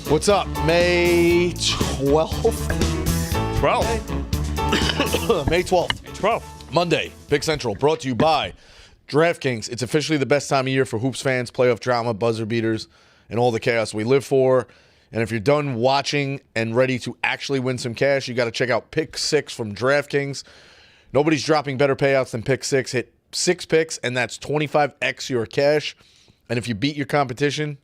What's up? May 12th? 12th. May 12th. 12th. Monday, Pick Central, brought to you by DraftKings. It's officially the best time of year for hoops fans, playoff drama, buzzer beaters, and all the chaos we live for. And if you're done watching and ready to actually win some cash, you got to check out Pick 6 from DraftKings. Nobody's dropping better payouts than Pick 6. Hit 6 picks, and that's 25x your cash. And if you beat your competition,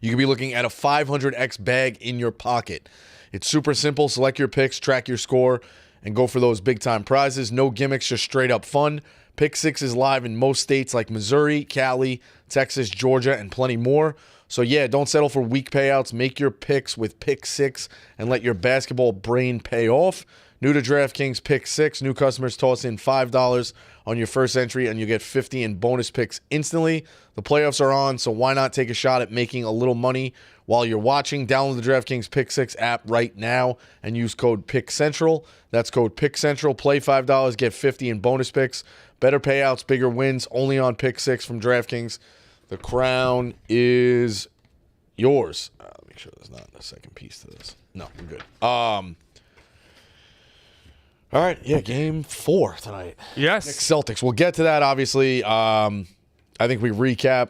you could be looking at a 500x bag in your pocket. It's super simple. Select your picks, track your score, and go for those big-time prizes. No gimmicks, just straight-up fun. Pick 6 is live in most states like Missouri, Cali, Texas, Georgia, and plenty more. So, yeah, don't settle for weak payouts. Make your picks with Pick 6 and let your basketball brain pay off. New to DraftKings, Pick 6. New customers toss in $5 on your first entry, and you get $50 in bonus picks instantly. The playoffs are on, so why not take a shot at making a little money while you're watching? Download the DraftKings Pick 6 app right now and use code PICKCENTRAL. That's code PICKCENTRAL. Play $5, get $50 in bonus picks. Better payouts, bigger wins, only on Pick 6 from DraftKings. The crown is yours. Let me make sure there's not a second piece to this. No, we're good. All right, yeah, game 4 tonight. Yes. Knicks Celtics. We'll get to that, obviously. I think we recap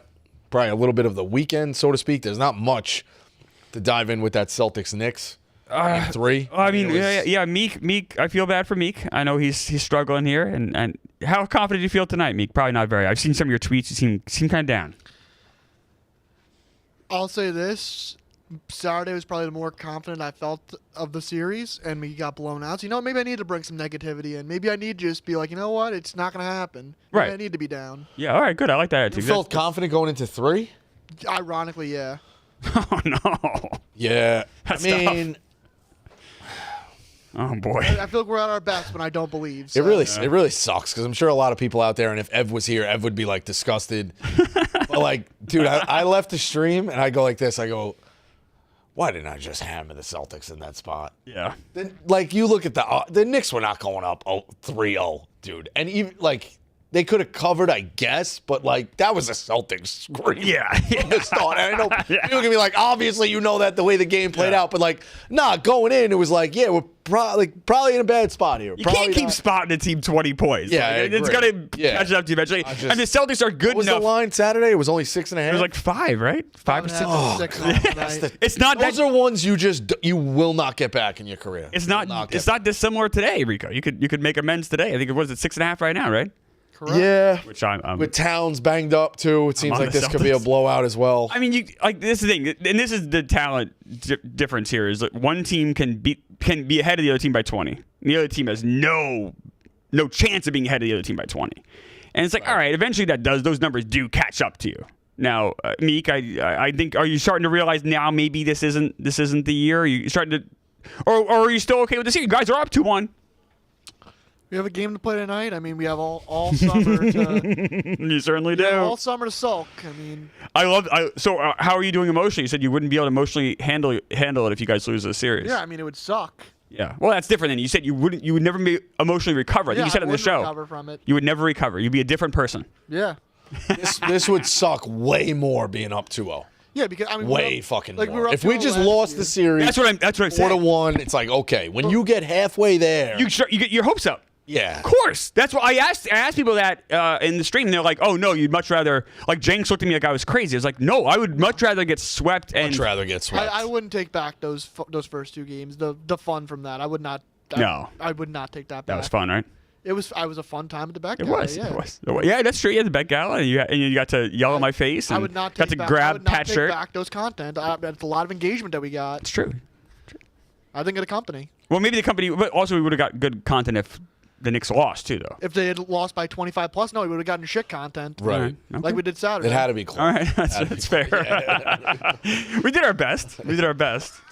probably a little bit of the weekend, so to speak. There's not much to dive in with that Celtics-Knicks. Game 3. I mean, yeah, Meek. I feel bad for Meek. I know he's struggling here. And how confident do you feel tonight, Meek? Probably not very. I've seen some of your tweets. You seem kind of down. I'll say this. Saturday was probably the more confident I felt of the series, and we got blown out. So, maybe I need to bring some negativity in. Maybe I need to just be like, you know what? It's not going to happen. Maybe Right. I need to be down. Yeah, all right, good. I like that You attitude. felt confident going into 3? Ironically, yeah. Oh, no. Yeah. That's I mean, Oh, boy. I feel like we're at our best when I don't believe. it So. really sucks because I'm sure a lot of people out there, and if Ev was here, Ev would be like disgusted. But like, dude, I left the stream and I go like this. I go, why didn't I just hammer the Celtics in that spot? Yeah. Then, like, you look at the Knicks were not going up 3-0, dude. And even, like, they could have covered, I guess, but, like, that was a Celtics scream. Yeah. From the start. And I know people are going to be like, obviously you know that the way the game played out. But, like, going in, it was like, yeah, we're probably in a bad spot here. You Probably can't keep not. spotting a team 20 points. Yeah, Like, I it's agree. going to Yeah. catch up to you eventually. I just- And the Celtics are good What was enough. the line Saturday? It was only 6.5? It was like 5, right? 5 or 6. Oh, 6 tonight. It's not Those that. are ones you will not get back in your career. It's You will not. get It's not dissimilar today, Rico. You could make amends today. I think it was at 6.5 right now, right? Correct. Yeah. Which I'm With Towns banged up, too. It seems on like the this could be a Celtics. blowout as well. I mean, this is the thing, and this is the talent difference here. Is that one team can be ahead of the other team by 20. The other team has no chance of being ahead of the other team by 20. And it's like, all right, eventually those numbers do catch up to you. Now, Meek, I think, are you starting to realize now maybe this isn't the year? Are you starting to, or are you still okay with the series? You guys are up 2-1. We have a game to play tonight. I mean, we have all summer to. You certainly do. All summer to sulk. I mean, So how are you doing emotionally? You said you wouldn't be able to emotionally handle it if you guys lose the series. yeah. I mean, it would suck. Yeah. Well, that's different than you said. You would never be emotionally recover. I think Yeah, you said I it in the wouldn't show. recover from it. You would never recover. You'd be a different person. Yeah. This would suck way more being up 2-0. Yeah, because I mean, Way fucking like, we more. were up If we 2-0 just last lost year. the series That's what I'm saying. 4-1, it's like, okay, when you get halfway there, You get your hopes up. yeah. Of course. That's what I asked people that in the stream. And they're like, "Oh no, you'd much rather." Like Jenks looked at me like I was crazy. I was like, "No, I would much rather get swept." And Much rather get swept. I wouldn't take back those first 2 games. The fun from that, I would not. No. I would not take that back. that was fun, right? It was a fun time at the back. It Gala, was. Yeah. It was. Yeah, that's true. You had the Bet Gala, and you got to yell in my face. And I would not got take to back, I grab would not Pat's take shirt. back those content. That's a lot of engagement that we got. It's true. I think at a company. Well, maybe the company, but also we would have got good content if the Knicks lost too, though. If they had lost by 25 plus, no, we would have gotten shit content. Right. All right. Okay. Like we did Saturday. It had to be close. All right, that's fair. We did our best.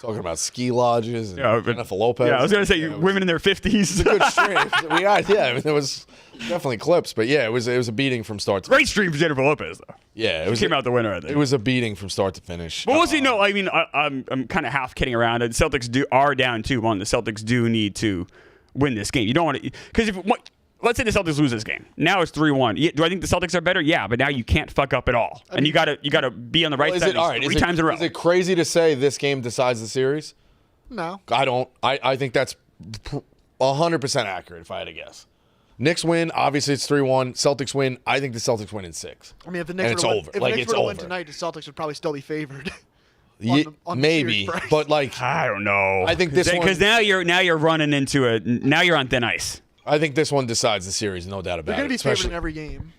Talking about ski lodges and Yeah, but- Jennifer Lopez. Yeah, I was gonna say it was women in their 50s. a good stream. I mean, there was definitely clips, but yeah, it was a beating from start to Great stream for Jennifer Lopez, though. Yeah, it She was came out the winner, I think. It was a beating from start to finish. But we'll see. No, I mean, I'm kind of half kidding around. The Celtics are down 2-1. The Celtics do need to win this game. You don't want to, because let's say the Celtics lose this game. Now it's 3-1. Do I think the Celtics are better? Yeah, but now you can't fuck up at all, and you gotta be on the right side three times in a row. Is it crazy to say this game decides the series? No, I don't. I think that's 100% accurate if I had to guess. Knicks win. Obviously, it's 3-1. Celtics win. I think the Celtics win in 6. I mean, if the Knicks were to win tonight, the Celtics would probably still be favored. Maybe, but like I don't know. I think this one, because now you're running into now you're on thin ice. I think this one decides the series, no doubt about it. They're going to be favored in every game.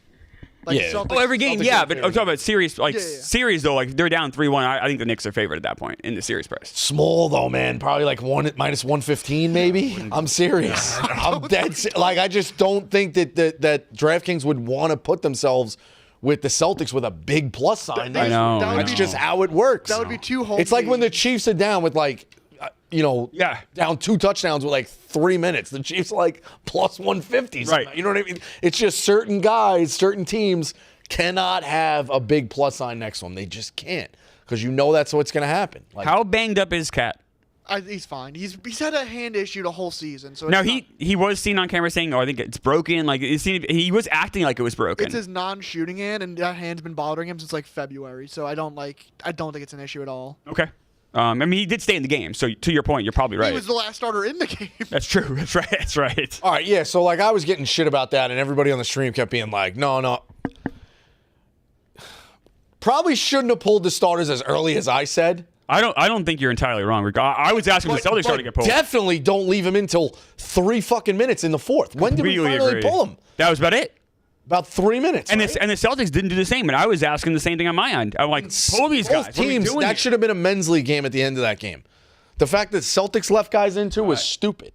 Celtics, every game, Celtics but I'm talking about series, series though. Like they're down 3-1. I think the Knicks are favored at that point in the series price. Small though, man. Probably like minus 115, maybe. I'm serious. I'm dead. Like I just don't think that DraftKings would want to put themselves with the Celtics with a big plus sign. I know. That's just how it works. That would be too home. It's like when the Chiefs are down with down 2 touchdowns with like 3 minutes. The Chiefs are like plus 150. Right. You know what I mean? It's just certain guys, certain teams cannot have a big plus sign next to them. They just can't because that's what's going to happen. Like, how banged up is Cat? He's fine. He's had a hand issue the whole season. So now he was seen on camera saying, "Oh, I think it's broken." Like he was acting like it was broken. It's his non-shooting hand, and that hand's been bothering him since like February. So I don't think it's an issue at all. Okay. I mean, he did stay in the game. So to your point, you're probably right. He was the last starter in the game. That's true. That's right. That's right. All right. Yeah. So like I was getting shit about that, and everybody on the stream kept being like, "No." Probably shouldn't have pulled the starters as early as I said. I don't think you're entirely wrong. I was asking the Celtics to get pulled. Definitely don't leave him until 3 fucking minutes in the fourth. When did we finally pull him? That was about it. About 3 minutes. And the Celtics didn't do the same. And I was asking the same thing on my end. I'm like, pull these guys. Both teams, that should have been a men's league game at the end of that game. The fact that Celtics left guys into was stupid.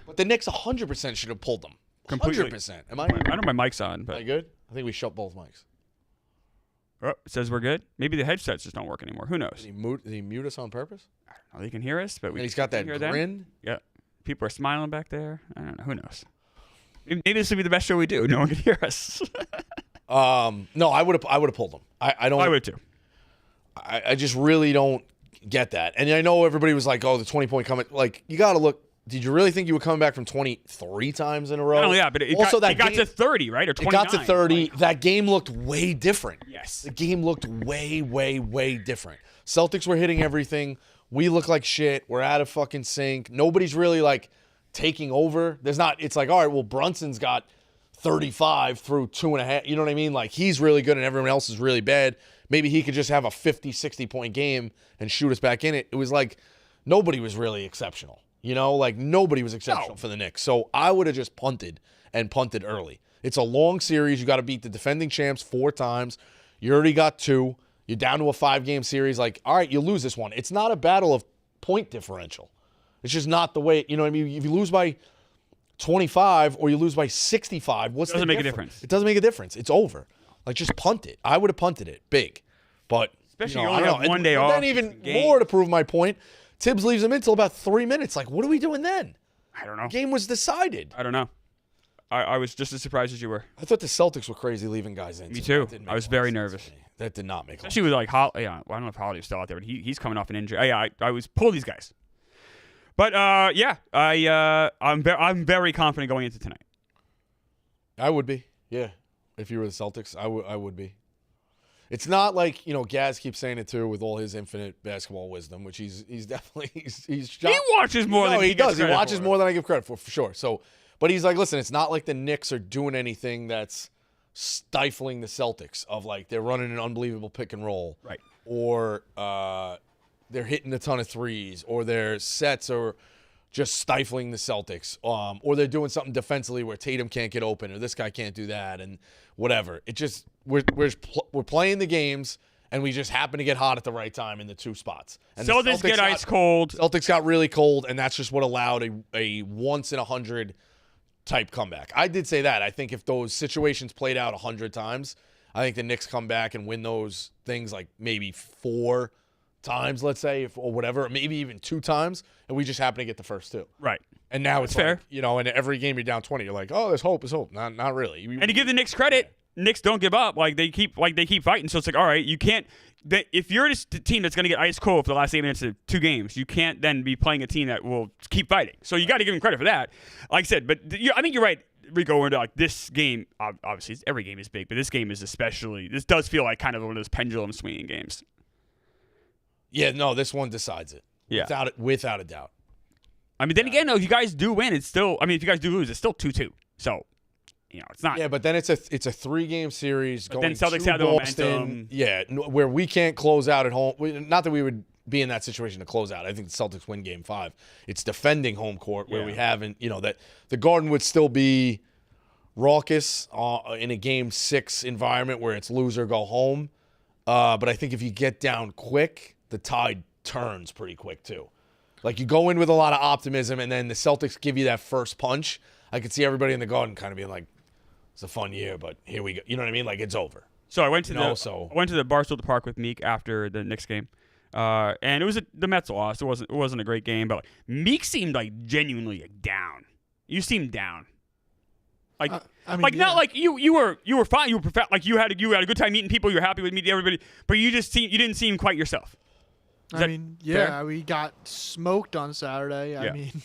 But the Knicks 100% should have pulled them. 100%. Am I? I know my mic's on. But am I good? I think we shut both mics. Oh, it says we're good. Maybe the headsets just don't work anymore. Who knows? Did he mute us on purpose? I don't know. They can hear us, but he's got that grin. Yeah. People are smiling back there. I don't know. Who knows? Maybe this would be the best show we do. No one can hear us. No, I would have pulled him. I don't. I would too. I just really don't get that. And I know everybody was like, "Oh, the 20-point comment." Like you got to look. Did you really think you were coming back from 23 times in a row? Oh, yeah, but it got to 30, right? Or 29. It got to 30. That game looked way different. Yes. The game looked way, way, way different. Celtics were hitting everything. We look like shit. We're out of fucking sync. Nobody's really, like, taking over. It's like, all right, well, Brunson's got 35 through 2.5. You know what I mean? Like, he's really good and everyone else is really bad. Maybe he could just have a 50, 60-point game and shoot us back in it. It was like nobody was really exceptional. Like nobody was exceptional for the Knicks. So I would have just punted early. It's a long series. You got to beat the defending champs 4 times. You already got 2. You're down to a 5-game series. Like, all right, you lose this one. It's not a battle of point differential. It's just not the way, you know what I mean? If you lose by 25 or you lose by 65, what's the difference? It doesn't make a difference. It doesn't make a difference. It's over. Like, just punt it. I would have punted it big. But, especially you only have one day off. Then even more to prove my point, Tibbs leaves him in until about 3 minutes. Like, what are we doing then? I don't know. The game was decided. I don't know. I was just as surprised as you were. I thought the Celtics were crazy leaving guys in. Me too. I was very nervous. That did not make sense. Especially with like well, I don't know if Holiday's still out there, but he's coming off an injury. I was pull these guys. But I'm very confident going into tonight. I would be. Yeah. If you were the Celtics, I would be. It's not like, Gaz keeps saying it too with all his infinite basketball wisdom, which he's definitely he's he watches more than he does. He watches more than I give credit for sure. So, but he's like, listen, it's not like the Knicks are doing anything that's stifling the Celtics of like they're running an unbelievable pick and roll, right? Or they're hitting a ton of threes, or their sets are just stifling the Celtics, or they're doing something defensively where Tatum can't get open, or this guy can't do that, and whatever. It just we're playing the games, and we just happen to get hot at the right time in the 2 spots. And Celtics get ice cold. Celtics got really cold, and that's just what allowed a once in 100 type comeback. I did say that. I think if those situations played out 100 times, I think the Knicks come back and win those things like maybe 4 times, let's say, or whatever, maybe even 2 times, and we just happen to get the first 2. Right. And now it's fair. Like, and every game you're down 20, you're like, oh, there's hope. Not really. And to give the Knicks credit, Knicks don't give up. Like they keep fighting. So it's like, all right, you can't. If you're a team that's going to get ice cold for the last 8 minutes of 2 games, you can't then be playing a team that will keep fighting. So you got to give them credit for that. Like I said, but I think you're right. we go into like this game. Obviously, every game is big, but this game is especially. This does feel like kind of one of those pendulum swinging games. Yeah, no, this one decides it. Yeah, without a doubt. I mean, then again, though, if you guys do win, it's still. I mean, if you guys do lose, it's still 2-2. So, it's not. Yeah, but then it's a 3-game series. But going then Celtics to have the Boston. momentum. Yeah, where we can't close out at home. Not that we would be in that situation to close out. I think the Celtics win Game 5. It's defending home court where we haven't. That the Garden would still be raucous in a Game 6 environment where it's lose or go home. But I think if you get down quick, the tide turns pretty quick too. Like you go in with a lot of optimism, and then the Celtics give you that first punch. I could see everybody in the Garden kind of being like, "It's a fun year, but here we go." You know what I mean? Like it's over. So I went to the Barstool Park with Meek after the Knicks game, and it was the Mets lost. It wasn't a great game, but Meek seemed like genuinely down. You seemed down. Like not like you were fine. You were perfect. Like you had a good time meeting people. You were happy with meeting everybody, but you didn't seem quite yourself. We got smoked on Saturday. I mean,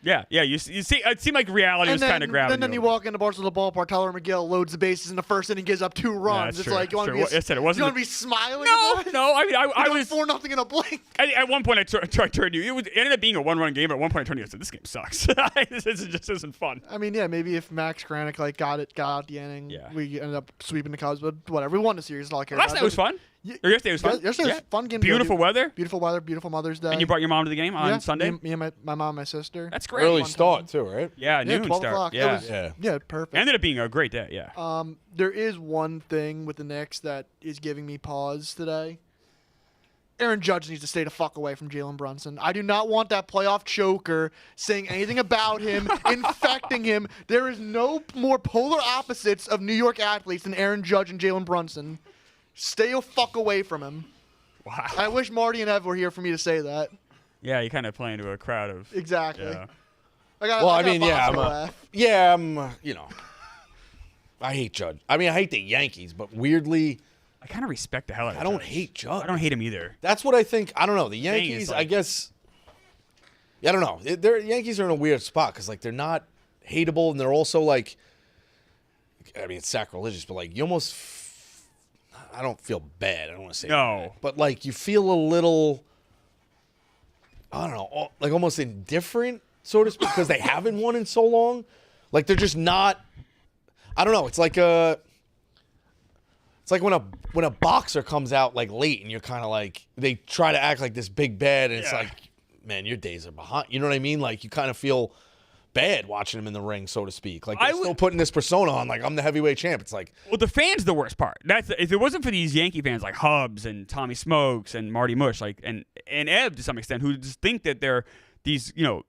yeah. You see, it seemed like reality was kind of grabbing. And then you walk into Barstool ballpark. Tyler McGill loads the bases in the first inning, gives up 2 runs. It's true. like you want to be smiling. No. I mean, I was 4-0 in a blink. At one point, I turned you. It ended up being a 1-run game. But at one point, I turned you. I said, "This game sucks. This just isn't fun." I mean, maybe if Max Kranick got out the inning, we ended up sweeping the Cubs. But whatever, we won the series. All I care about. Last night was fun. Yesterday was fun. Yesterday was fun game. Beautiful weather. Beautiful weather. Beautiful Mother's Day. And you brought your mom to the game on Sunday? Me and my mom and my sister. That's great. Early start too, right? Yeah, noon 12 start. o'clock. Yeah, perfect. Ended up being a great day. Yeah. There is one thing with the Knicks that is giving me pause today. Aaron Judge needs to stay the fuck away from Jalen Brunson. I do not want that playoff choker saying anything about him, infecting him. There is no more polar opposites of New York athletes than Aaron Judge and Jalen Brunson. Stay the fuck away from him. Wow. I wish Marty and Ev were here for me to say that. Yeah, you kind of play into a crowd of... Exactly. Yeah. I hate Judge. I mean, I hate the Yankees, but weirdly... I kind of respect the hell out of I don't hate Judge. I don't hate him either. That's what I think. I don't know. The Yankees, I guess... Yeah, I don't know. The Yankees are in a weird spot because, like, they're not hateable, and they're also, like... I mean, it's sacrilegious, but, like, you almost... I don't feel bad. I don't want to say no. But, like, you feel a little... I don't know. Like, almost indifferent, sort of, because they haven't won in so long. Like, they're just not... I don't know. It's like a... It's like when a boxer comes out like late and you're kind of like they try to act like this big bad and it's like, man, your days are behind. You know what I mean? Like you kind of feel bad watching him in the ring, so to speak. Like they're still putting this persona on, like I'm the heavyweight champ. It's like, well, the fans the worst part. If it wasn't for these Yankee fans like Hubs and Tommy Smokes and Marty Mush, like and Ev to some extent, who just think that they're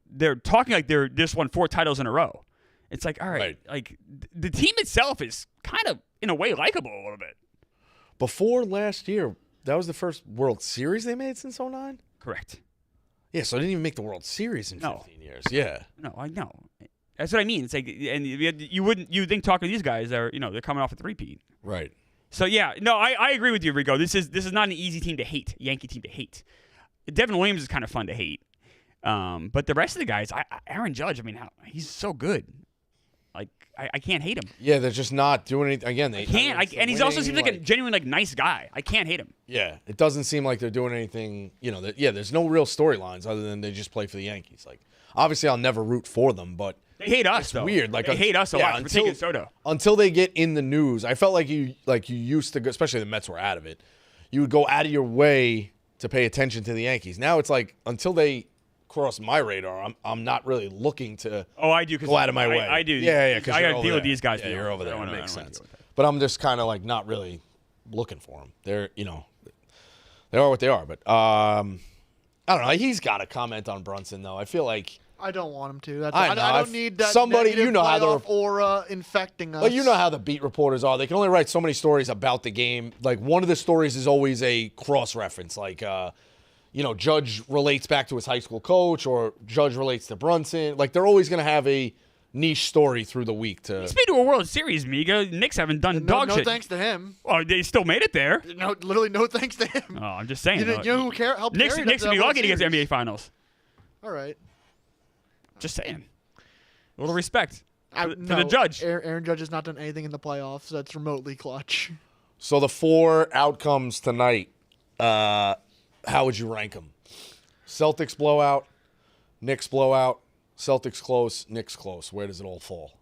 they're talking like they're just won 4 titles in a row. It's like, all right. Like the team itself is kind of in a way likable a little bit. Before last year, that was the first World Series they made since 2009? Correct. Yeah, so I didn't even make the World Series in 15 years. Yeah. No, I know. That's what I mean. It's like, and you think talking to these guys, they're coming off a 3-peat. Right. So yeah, no, I agree with you, Rico. This is not an easy team to hate, Yankee team to hate. Devin Williams is kind of fun to hate, but the rest of the guys, Aaron Judge, I mean, he's so good. Like I can't hate him. Yeah, they're just not doing anything. Again, they can't. And he's also seems like a genuine, nice guy. I can't hate him. Yeah, it doesn't seem like they're doing anything. There's no real storylines other than they just play for the Yankees. Like, obviously, I'll never root for them, but they hate us. It's though. Weird. Like they hate us a lot for taking Soto. Until they get in the news, I felt like you used to go, especially the Mets were out of it. You would go out of your way to pay attention to the Yankees. Now it's like until they cross my radar, I'm not really looking to. Oh, I do. Go out of my way. I do. Yeah. I got to deal with these guys. Yeah, you're over there. That makes sense. But I'm just kind of like not really looking for them. They're they are what they are. But I don't know. He's got to comment on Brunson though. I feel like I don't want him to. I don't need that. Somebody, negative how the aura infecting us. Well, you know how the beat reporters are. They can only write so many stories about the game. Like one of the stories is always a cross reference, like. Judge relates back to his high school coach or Judge relates to Brunson. Like, they're always going to have a niche story through the week. He's been to a World Series, Miga. Knicks haven't done dog shit. No thanks to him. Oh, they still made it there. No, literally no thanks to him. Oh, I'm just saying. You know who helped Knicks carry would be lucky to get to the NBA Finals. All right. Just saying. A little respect. for the Judge. Aaron Judge has not done anything in the playoffs that's remotely clutch. So the 4 outcomes tonight, how would you rank them? Celtics blowout, Knicks blowout, Celtics close, Knicks close. Where does it all fall?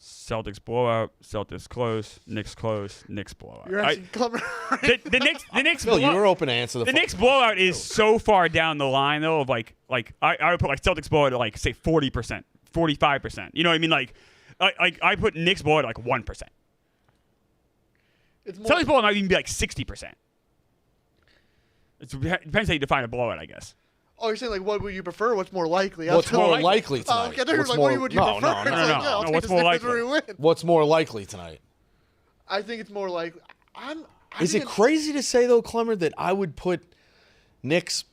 Celtics blowout, Celtics close, Knicks blowout. You're actually clever. The Knicks Phil, blowout. you were open to answer The Knicks blowout is so far down the line though of like I would put like Celtics blowout at like say 40%, 45%. You know what I mean? Like I put Knicks blowout at like 1%. Celtics blowout might even be like 60%. It depends how you define a blowout, I guess. Oh, you're saying like what would you prefer? What's more likely? What's more likely tonight? Oh, okay, I thought what would you prefer? No. It's like, yeah, I'll take What's the more Sixers likely? where we win. What's more likely tonight? I think it's more likely. Is it crazy to say though, Clemmer, that I would put Knicks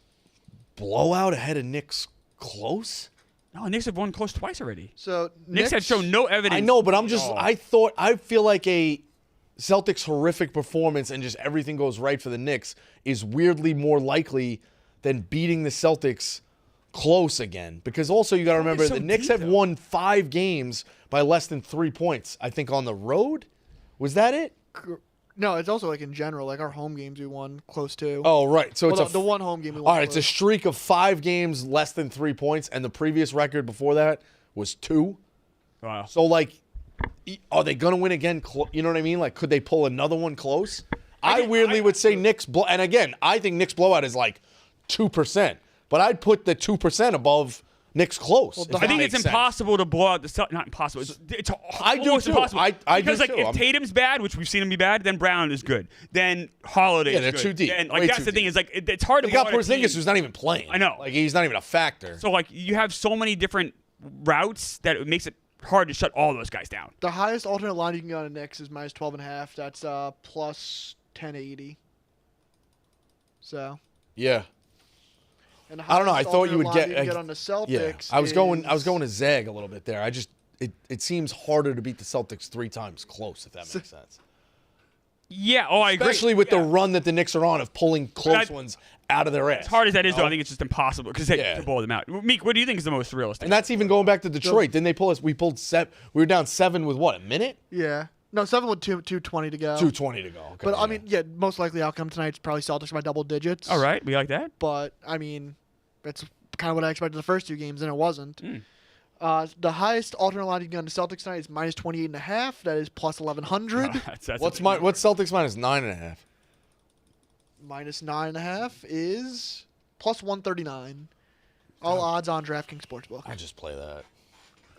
blowout ahead of Knicks close? No, Knicks have won close twice already. So Knicks have shown no evidence. I know, but I feel like a Celtics horrific performance and just everything goes right for the Knicks is weirdly more likely than beating the Celtics close again. Because also you got to remember the Knicks have won 5 games by less than 3 points. I think on the road. Was that it? No, it's also like in general, like our home games we won close to. Oh, right. So the one home game we won. All right, it's a streak of 5 games less than 3 points, and the previous record before that was 2. Wow. So, like, are they going to win again? You know what I mean? Like, could they pull another one close? I weirdly would say Knicks and again, I think Knicks blowout is like 2%, but I'd put the 2% above Knicks close. Well, I think it's impossible to blow out the Celtics. Not impossible. It's I do almost too. impossible. I because do like too. if Tatum's bad, which we've seen him be bad, then Brown is good. Then Holiday is they're good. too deep. And Way like that's too the thing deep. is like it's hard to You got blow out a team. Porzingis who's not even playing. I know. Like, he's not even a factor. So like you have so many different routes that it makes it hard to shut all those guys down. The highest alternate line you can get on a Knicks is minus 12.5. That's plus 1080. So. Yeah. And the I don't know. I highest thought you would alternate line get. can on the Celtics. Yeah. I was going to Zag a little bit there. It seems harder to beat the Celtics 3 times close, if that makes sense. Yeah. Oh, I agree. Especially with the run that the Knicks are on of pulling close ones out of their ass. As hard as that is, though, I think it's just impossible because Yeah. to blow them out. Meek, what do you think is the most realistic? And that's even going back to Detroit. Didn't they pull us? We pulled 7. We were down 7 with what? A minute? Yeah. No, 7 with 2:20 to go. 2:20 to go. Okay, But I mean, yeah, most likely outcome tonight is probably Celtics by double digits. All right, we like that. But I mean, that's kind of what I expected the first 2 games, and it wasn't. Mm. The highest alternate line you can get on the Celtics tonight is minus 28.5. That is plus 1100. That's what's Celtics minus 9.5? Minus 9.5 is plus 139. All odds on DraftKings Sportsbook. I just play that.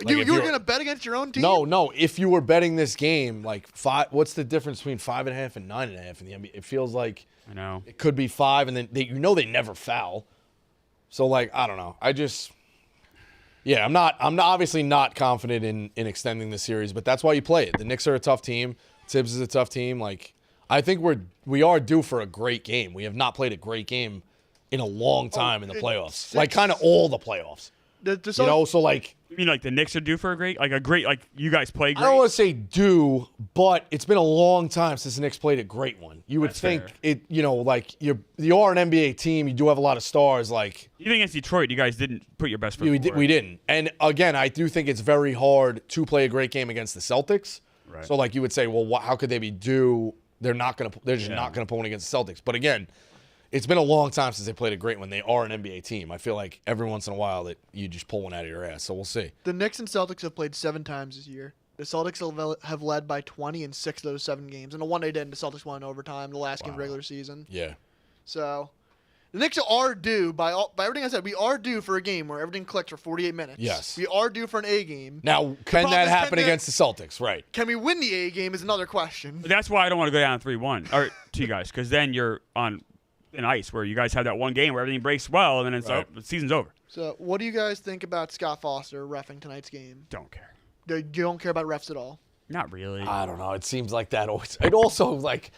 You were gonna bet against your own team? No. If you were betting this game, like 5, what's the difference between 5.5 and 9.5 in the NBA? It feels like I know it could be 5, and then they never foul. So like I don't know. I'm obviously not confident in extending the series, but that's why you play it. The Knicks are a tough team. Tibbs is a tough team. Like I think we are due for a great game. We have not played a great game in a long time in the playoffs. Like kind of all the playoffs. So like you mean like the Knicks are due for like you guys play great? I don't want to say due, but it's been a long time since the Knicks played a great one. You would think fair. Like you are an NBA team. You do have a lot of stars. Like even against Detroit, you guys didn't put your best foot forward. We didn't. And again, I do think it's very hard to play a great game against the Celtics. Right. So like you would say, well, how could they be due? They're just not going to pull one against the Celtics. But again, it's been a long time since they played a great one. They are an NBA team. I feel like every once in a while that you just pull one out of your ass. So we'll see. The Knicks and Celtics have played 7 times this year. The Celtics have led by 20 in 6 of those 7 games. And the one they didn't, the Celtics won in overtime, the last game of regular season. Yeah. So the Knicks are due, by everything I said, we are due for a game where everything clicks for 48 minutes. Yes. We are due for an A game. Now, can that happen against the Celtics? Right. Can we win the A game is another question. But that's why I don't want to go down 3-1 or to you guys, because then you're on in ice where you guys have that one game where everything breaks well and then the season's over. So what do you guys think about Scott Foster reffing tonight's game? Don't care. You don't care about refs at all? Not really. I don't know. It seems like that always. It also like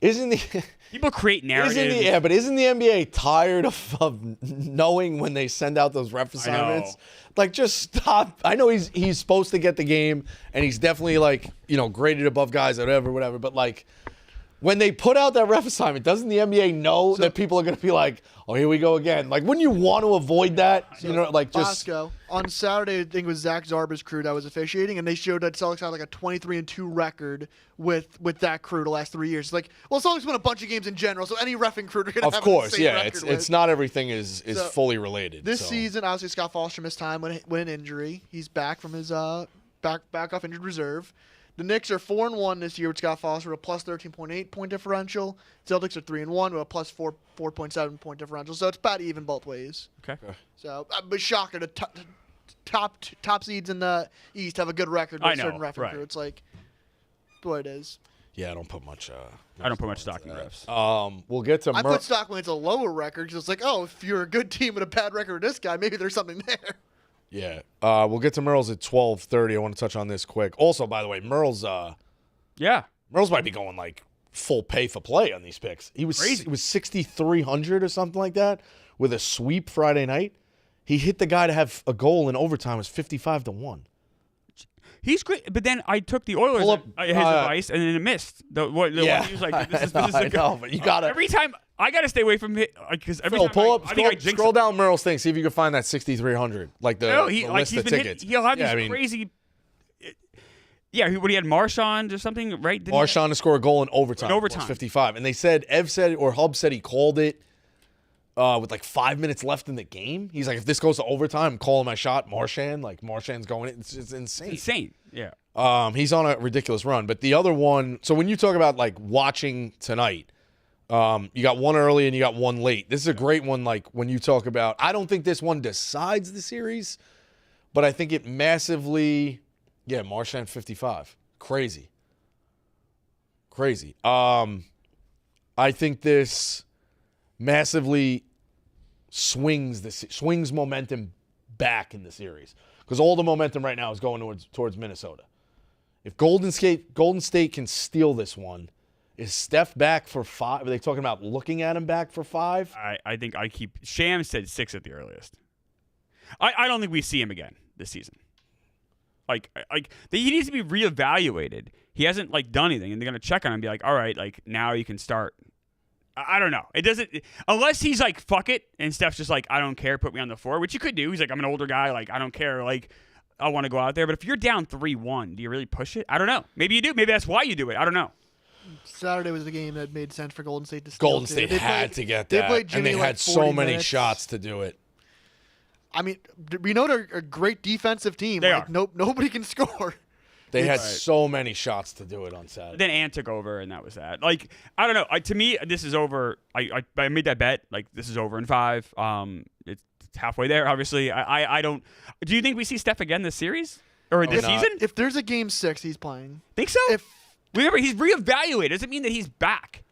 isn't the people create narratives? But isn't the NBA tired of knowing when they send out those ref assignments? Like, just stop. I know he's supposed to get the game, and he's definitely like graded above guys or whatever. But like, when they put out that ref assignment, doesn't the NBA know that people are going to be like, oh, here we go again? Like, wouldn't you want to avoid that? You know, like just. Bosco. On Saturday, I think it was Zach Zarba's crew that was officiating, and they showed that Celtics had like a 23-2 record with that crew the last 3 years. It's like, well, Celtics win a bunch of games in general, so any reffing crew are going to have Of course, the same yeah. record It's not everything is So, fully related. This so. season, obviously, Scott Foster missed time with an injury. He's back from his back off injured reserve. The Knicks are 4-1 this year with Scott Foster with a plus 13.8 point differential. Celtics are 3-1 with a plus 4.7 point differential. So it's about even both ways. Okay. So, but shocker, the top seeds in the East have a good record with I know, certain referee right. crew. It's like, boy, it is. Yeah, I don't put much. I don't put much stock in refs. We'll get to. I put stock when it's a lower record because it's like, oh, if you're a good team with a bad record with this guy, maybe there's something there. Yeah. We'll get to Merle's at 12:30. I want to touch on this quick. Also, by the way, Merle's might be going like full pay for play on these picks. He was Crazy. It was 6,300 or something like that with a sweep Friday night. He hit the guy to have a goal in overtime. It was 55-1. He's great, but then I took the Oilers Pull up, his advice, and then it missed. The one he was like, "This is I a good." know, but you gotta Every time I gotta stay away from it because every Phil, time pull up. I think I jinx Scroll it. down Merle's thing. See if you can find that 6,300, like the, No, the he list he's of been tickets. he'll have these crazy. Yeah, he had Marchand or something, right? Marchand to score a goal in overtime. In overtime. Plus 55, and they said Hub said he called it with like 5 minutes left in the game. He's like, if this goes to overtime, I'm calling my shot. Marchand's going in. It's insane. Insane. Yeah. He's on a ridiculous run. But the other one, so when you talk about like watching tonight, you got one early and you got one late. This is a great one. Like when you talk about, I don't think this one decides the series, but I think it massively, Marchand 55. Crazy. I think this massively swings momentum back in the series because all the momentum right now is going towards Minnesota. If Golden State can steal this one, is Steph back for 5? Are they talking about looking at him back for 5? I think Sham said 6 at the earliest. I don't think we see him again this season. He needs to be reevaluated. He hasn't done anything, and they're gonna check on him and be like, all right, now you can start. I don't know. It doesn't unless he's like, fuck it, and Steph's just like, I don't care, put me on the floor, which you could do. He's like, I'm an older guy, I don't care, I want to go out there. But if you're down 3-1, do you really push it? I don't know. Maybe you do. Maybe that's why you do it. I don't know. Saturday was the game that made sense for Golden State to steal. Golden State had to get that, They played Jimmy and they had so 40 many minutes. shots to do it. I mean, we know they're a great defensive team. They are. Nobody can score. They had so many shots to do it on Saturday. Then Ant took over, and that was that. I don't know. To me, this is over. I made that bet. This is over in 5. It's halfway there, obviously. I don't. Do you think we see Steph again this series or this season? If there's a game 6, he's playing. Think so? Remember, he's reevaluated. Doesn't mean that he's back.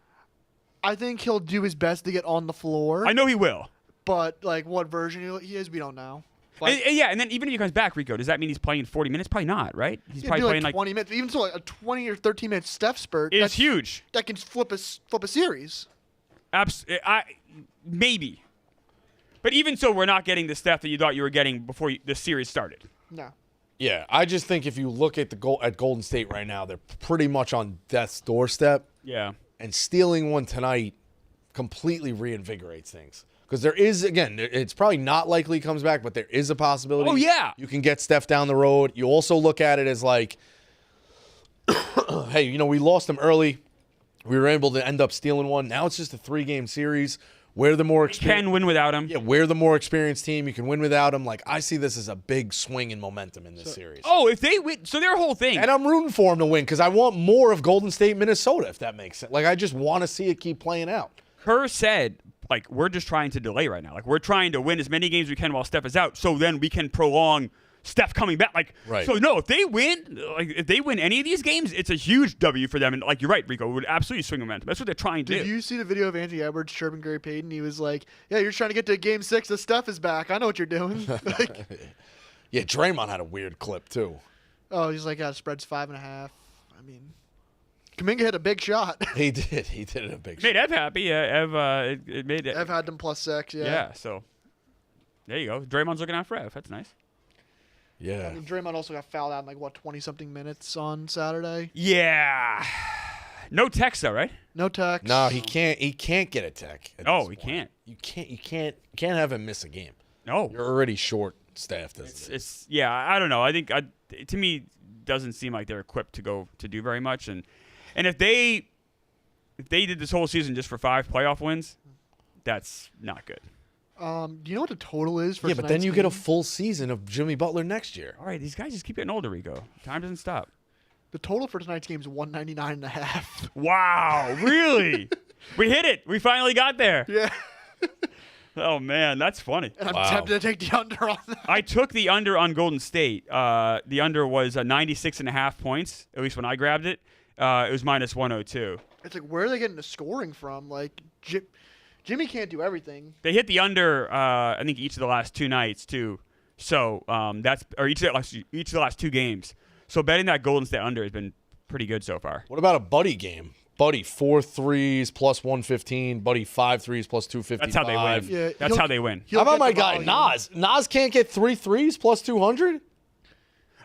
I think he'll do his best to get on the floor. I know he will. But what version he is, we don't know. And then even if he comes back, Rico, does that mean he's playing 40 minutes? Probably not, right? He's probably playing 20 minutes. Even so, a 20 or 13 minute Steph spurt. It's huge. That can flip a series. Maybe. But even so, we're not getting the Steph that you thought you were getting before the series started. No. Yeah, I just think if you look at at Golden State right now, they're pretty much on death's doorstep. Yeah. And stealing one tonight completely reinvigorates things. Because there is, again, it's probably not likely he comes back, but there is a possibility. Oh, yeah. You can get Steph down the road. You also look at it as hey, we lost him early. We were able to end up stealing one. Now it's just a 3-game series. We're the more experienced. Can win without him. Yeah, we're the more experienced team. You can win without him. I see this as a big swing in momentum in this series. Oh, if they win, so their whole thing. And I'm rooting for him to win because I want more of Golden State, Minnesota, if that makes sense. I just want to see it keep playing out. Kerr said, we're just trying to delay right now. We're trying to win as many games as we can while Steph is out, so then we can prolong Steph coming back. Right. So no, if they win any of these games, it's a huge W for them. And you're right, Rico, it would absolutely swing momentum. That's what they're trying to do. Did you see the video of Anthony Edwards chirping Gary Payton? He was like, "Yeah, you're trying to get to game 6. The Steph is back. I know what you're doing." Yeah, Draymond had a weird clip too. Oh, he's like, "Yeah, spread's 5.5." I mean, Kuminga hit a big shot. He did. He did it a big shot. Made Ev happy. It made Ev had them +6. Yeah. Yeah. So there you go. Draymond's looking out for Ev. That's nice. Yeah. Draymond also got fouled out in 20-something minutes on Saturday. Yeah. No text though, right? No text. No, he can't. He can't get a tech. at Oh, this he point. can't. You can't have him miss a game. No. You're already short staffed. It's yeah. I don't know. I think to me doesn't seem like they're equipped to do very much. And if they did this whole season just for 5 playoff wins, that's not good. Do you know what the total is for? Yeah, but then you get a game? full season of Jimmy Butler next year. All right, these guys just keep getting older, Rico. Time doesn't stop. The total for tonight's game is 199.5. Wow, really? We hit it. We finally got there. Yeah. Oh man, that's funny. And I'm tempted to take the under on that. I took the under on Golden State. The under was 96.5 points, at least when I grabbed it. It was minus 102. It's like, where are they getting the scoring from? Like, Jimmy can't do everything. They hit the under, I think, each of the last 2 nights too. So each of the last 2 games. So betting that Golden State under has been pretty good so far. What about a Buddy game? Buddy 4 threes plus 115. Buddy 5 threes plus 255. That's how they win. Yeah, That's how they win. He'll How about get my the guy volume. Nas? Nas can't get 3 threes plus 200.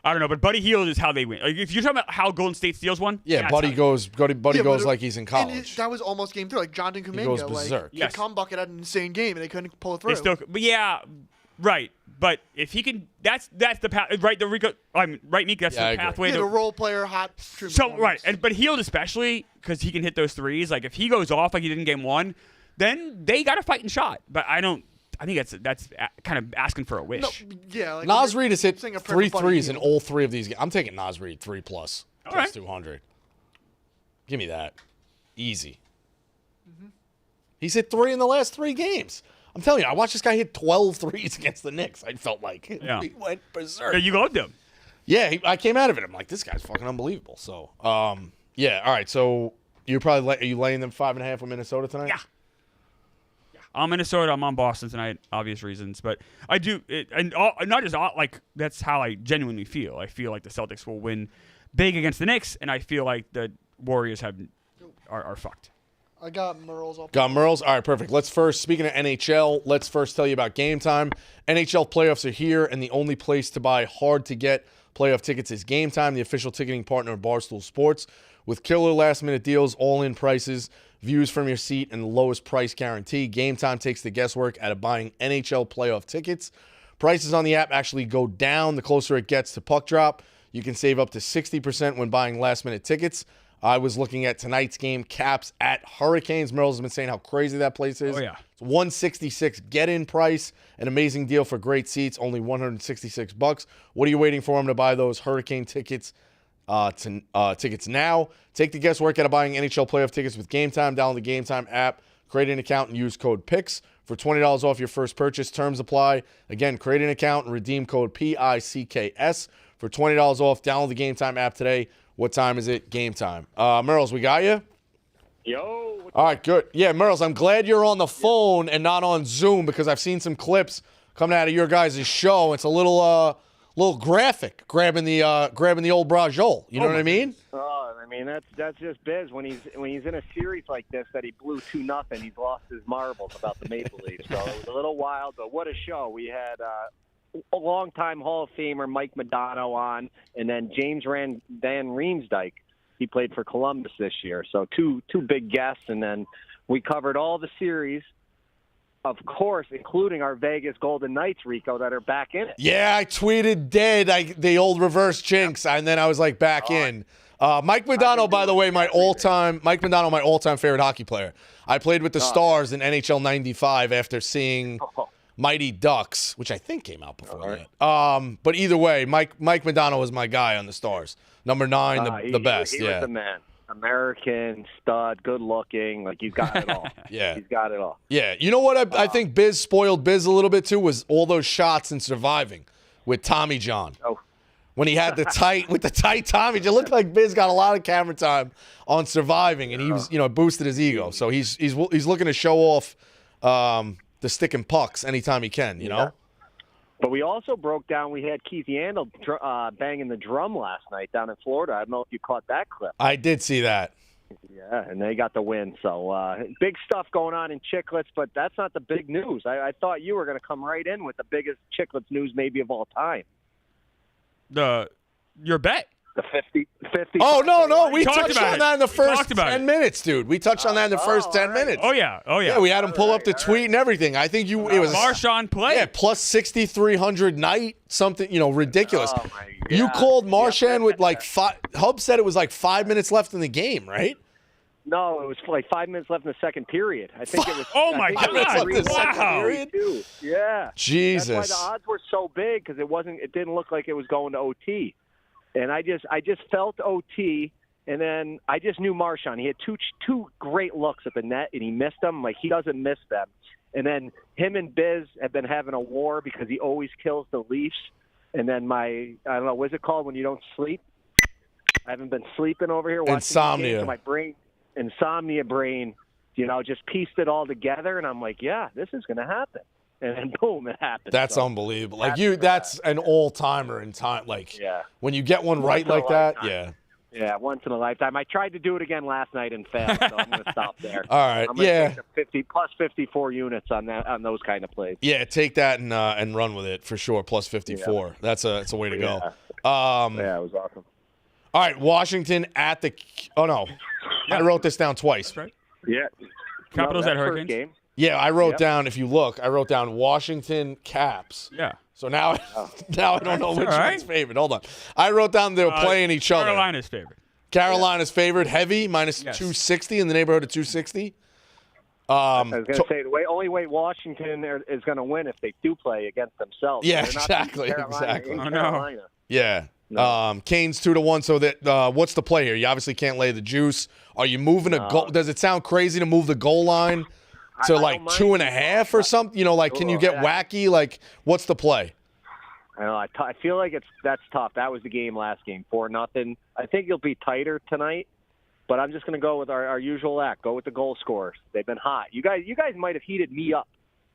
I don't know, but Buddy Hield is how they win. Like, if you're talking about how Golden State steals one, Yeah, that's Buddy how- goes. Buddy Yeah, goes but like he's in And college. that was almost game 3. Like, Jonathan Kuminga. goes like, berserk. Yes. Kid Bucket had an insane game, and they couldn't pull it through. They still, but yeah, right. But if he can, that's the path, right? The Rico, right, Meek. That's Yeah, I the agree. pathway yeah, to the role player, hot. true So performance. right, but Hield especially because he can hit those threes. Like if he goes off like he did in game 1, then they got a fighting shot. But I think that's kind of asking for a wish. No, yeah. Like, Nas Reed has hit saying a 3 perfect Buddy threes in Hield. all 3 of these games. I'm taking Nas Reed 3 plus All right. 200. Give me that. Easy. Mm-hmm. He's hit 3 in the last 3 games. I'm telling you, I watched this guy hit 12 threes against the Knicks. I felt like Yeah. he went berserk. Yeah, you loved him. Yeah, I came out of it. I'm like, this guy's fucking unbelievable. So, yeah. All right. So you're probably are you laying them 5.5 with Minnesota tonight? Yeah. I'm Minnesota. I'm on Boston tonight, obvious reasons. But I do, not just like that's how I genuinely feel. I feel like the Celtics will win big against the Knicks, and I feel like the Warriors are fucked. I got Merles off. Got Merles? All right, perfect. Speaking of NHL, let's first tell you about Game Time. NHL playoffs are here, and the only place to buy hard-to-get playoff tickets is Game Time, the official ticketing partner of Barstool Sports. With killer last-minute deals, all-in prices, views from your seat, and the lowest price guarantee, Game Time takes the guesswork out of buying NHL playoff tickets. Prices on the app actually go down the closer it gets to puck drop. You can save up to 60% when buying last-minute tickets. I was looking at tonight's game, Caps at Hurricanes. Merle's been saying how crazy that place is. Oh, yeah. It's $166 get-in price. An amazing deal for great seats, only $166. What are you waiting for them to buy those Hurricane tickets tickets now? Take the guesswork out of buying NHL playoff tickets with Game Time. Download the Game Time app, create an account, and use code PICKS for $20 off your first purchase. Terms apply. Again, create an account and redeem code PICKS for $20 off. Download the Game Time app today. What time is it? Game time. Merles, we got you? Yo. All right, good. Yeah, Merles, I'm glad you're on the phone and not on Zoom because I've seen some clips coming out of your guys' show. It's a little graphic, grabbing the old brajol. You know what I mean? Oh, I mean that's just biz. When he's in a series like this that he blew 2-0, he's lost his marbles about the Maple Leafs. So it was a little wild, but what a show. We had a longtime Hall of Famer Mike Modano on, and then James Van Riemsdyk. He played for Columbus this year. So two big guests, and then we covered all the series, of course, including our Vegas Golden Knights, Rico, that are back in it. Yeah, I tweeted dead, the old reverse jinx, and then I was like back in. Mike Modano, by the way, my all-time favorite hockey player. I played with the Stars in NHL '95 after seeing Mighty Ducks, which I think came out before that. But either way, Mike Modano was my guy on the Stars. Number 9, the best. He was the man. American, stud, good looking. Like, he's got it all. Yeah. He's got it all. Yeah. You know what I think Biz spoiled Biz a little bit too was all those shots in Surviving with Tommy John. Oh. When he had the tight Tommy, it looked like Biz got a lot of camera time on Surviving, and he was, boosted his ego. So he's looking to show off the stick and pucks anytime he can, you know? But we also broke down, we had Keith Yandel banging the drum last night down in Florida. I don't know if you caught that clip. I did see that. Yeah, and they got the win. So big stuff going on in Chicklets, but that's not the big news. I thought you were going to come right in with the biggest Chicklets news maybe of all time. Your bet. The 50. Oh, no. We talked touched about on it. that in the We first talked about 10 it. minutes, dude. We touched on that in the first 10 minutes. Oh yeah. Yeah, we had him pull up the tweet and everything. I think it was Marshawn played. Yeah, plus 6,300 night, something, ridiculous. Oh, my You God. called Marshawn Yeah. with like Hub said it was like 5 minutes left in the game, right? No, it was like 5 minutes left in the second period. I think it was. Oh, my I think it was God. 3 minutes left in the Wow. period, too. Yeah. Jesus. That's why the odds were so big because it didn't look like it was going to OT. And I just felt OT, and then I just knew Marshawn. He had two great looks at the net, and he missed them. Like, he doesn't miss them. And then him and Biz have been having a war because he always kills the Leafs. And then I don't know, what's it called when you don't sleep? I haven't been sleeping over here. Watching Insomnia. So my insomnia brain, just pieced it all together. And I'm like, yeah, this is going to happen. And then boom, it happened. That's So, unbelievable. That's an all-timer in time. Like, Yeah. when you get one right in a like that, lifetime. Yeah, once in a lifetime. I tried to do it again last night and failed, so I'm going to stop there. All right, I'm going to yeah. take the 50 plus 54 units on those kind of plays. Yeah, take that and run with it for sure. Plus 54. Yeah. That's a way to go. Yeah, it was awesome. All right, Washington at the. Oh no, I wrote this down twice. Right. Yeah. Capitals at that first Hurricanes. game. Yeah, I wrote down. If you look, I wrote down Washington Caps. Yeah. So now I don't know which all right. one's favorite. Hold on, I wrote down they were playing each other. Carolina's favorite. Carolina's favored, heavy minus Yes. 260 in the neighborhood of 260. I was going to say the only way Washington is going to win if they do play against themselves. Yeah, They're not exactly, beating Carolina exactly. in Oh, no. Carolina. Yeah. No. Canes 2-1. So that what's the play here? You obviously can't lay the juice. Are you moving a goal? Does it sound crazy to move the goal line to I like don't mind 2.5 or something? Like, can you get wacky? Like, what's the play? I know. I feel like that's tough. That was the game last game, 4-0. I think it'll be tighter tonight, but I'm just going to go with our usual act. Go with the goal scorers. They've been hot. You guys might have heated me up.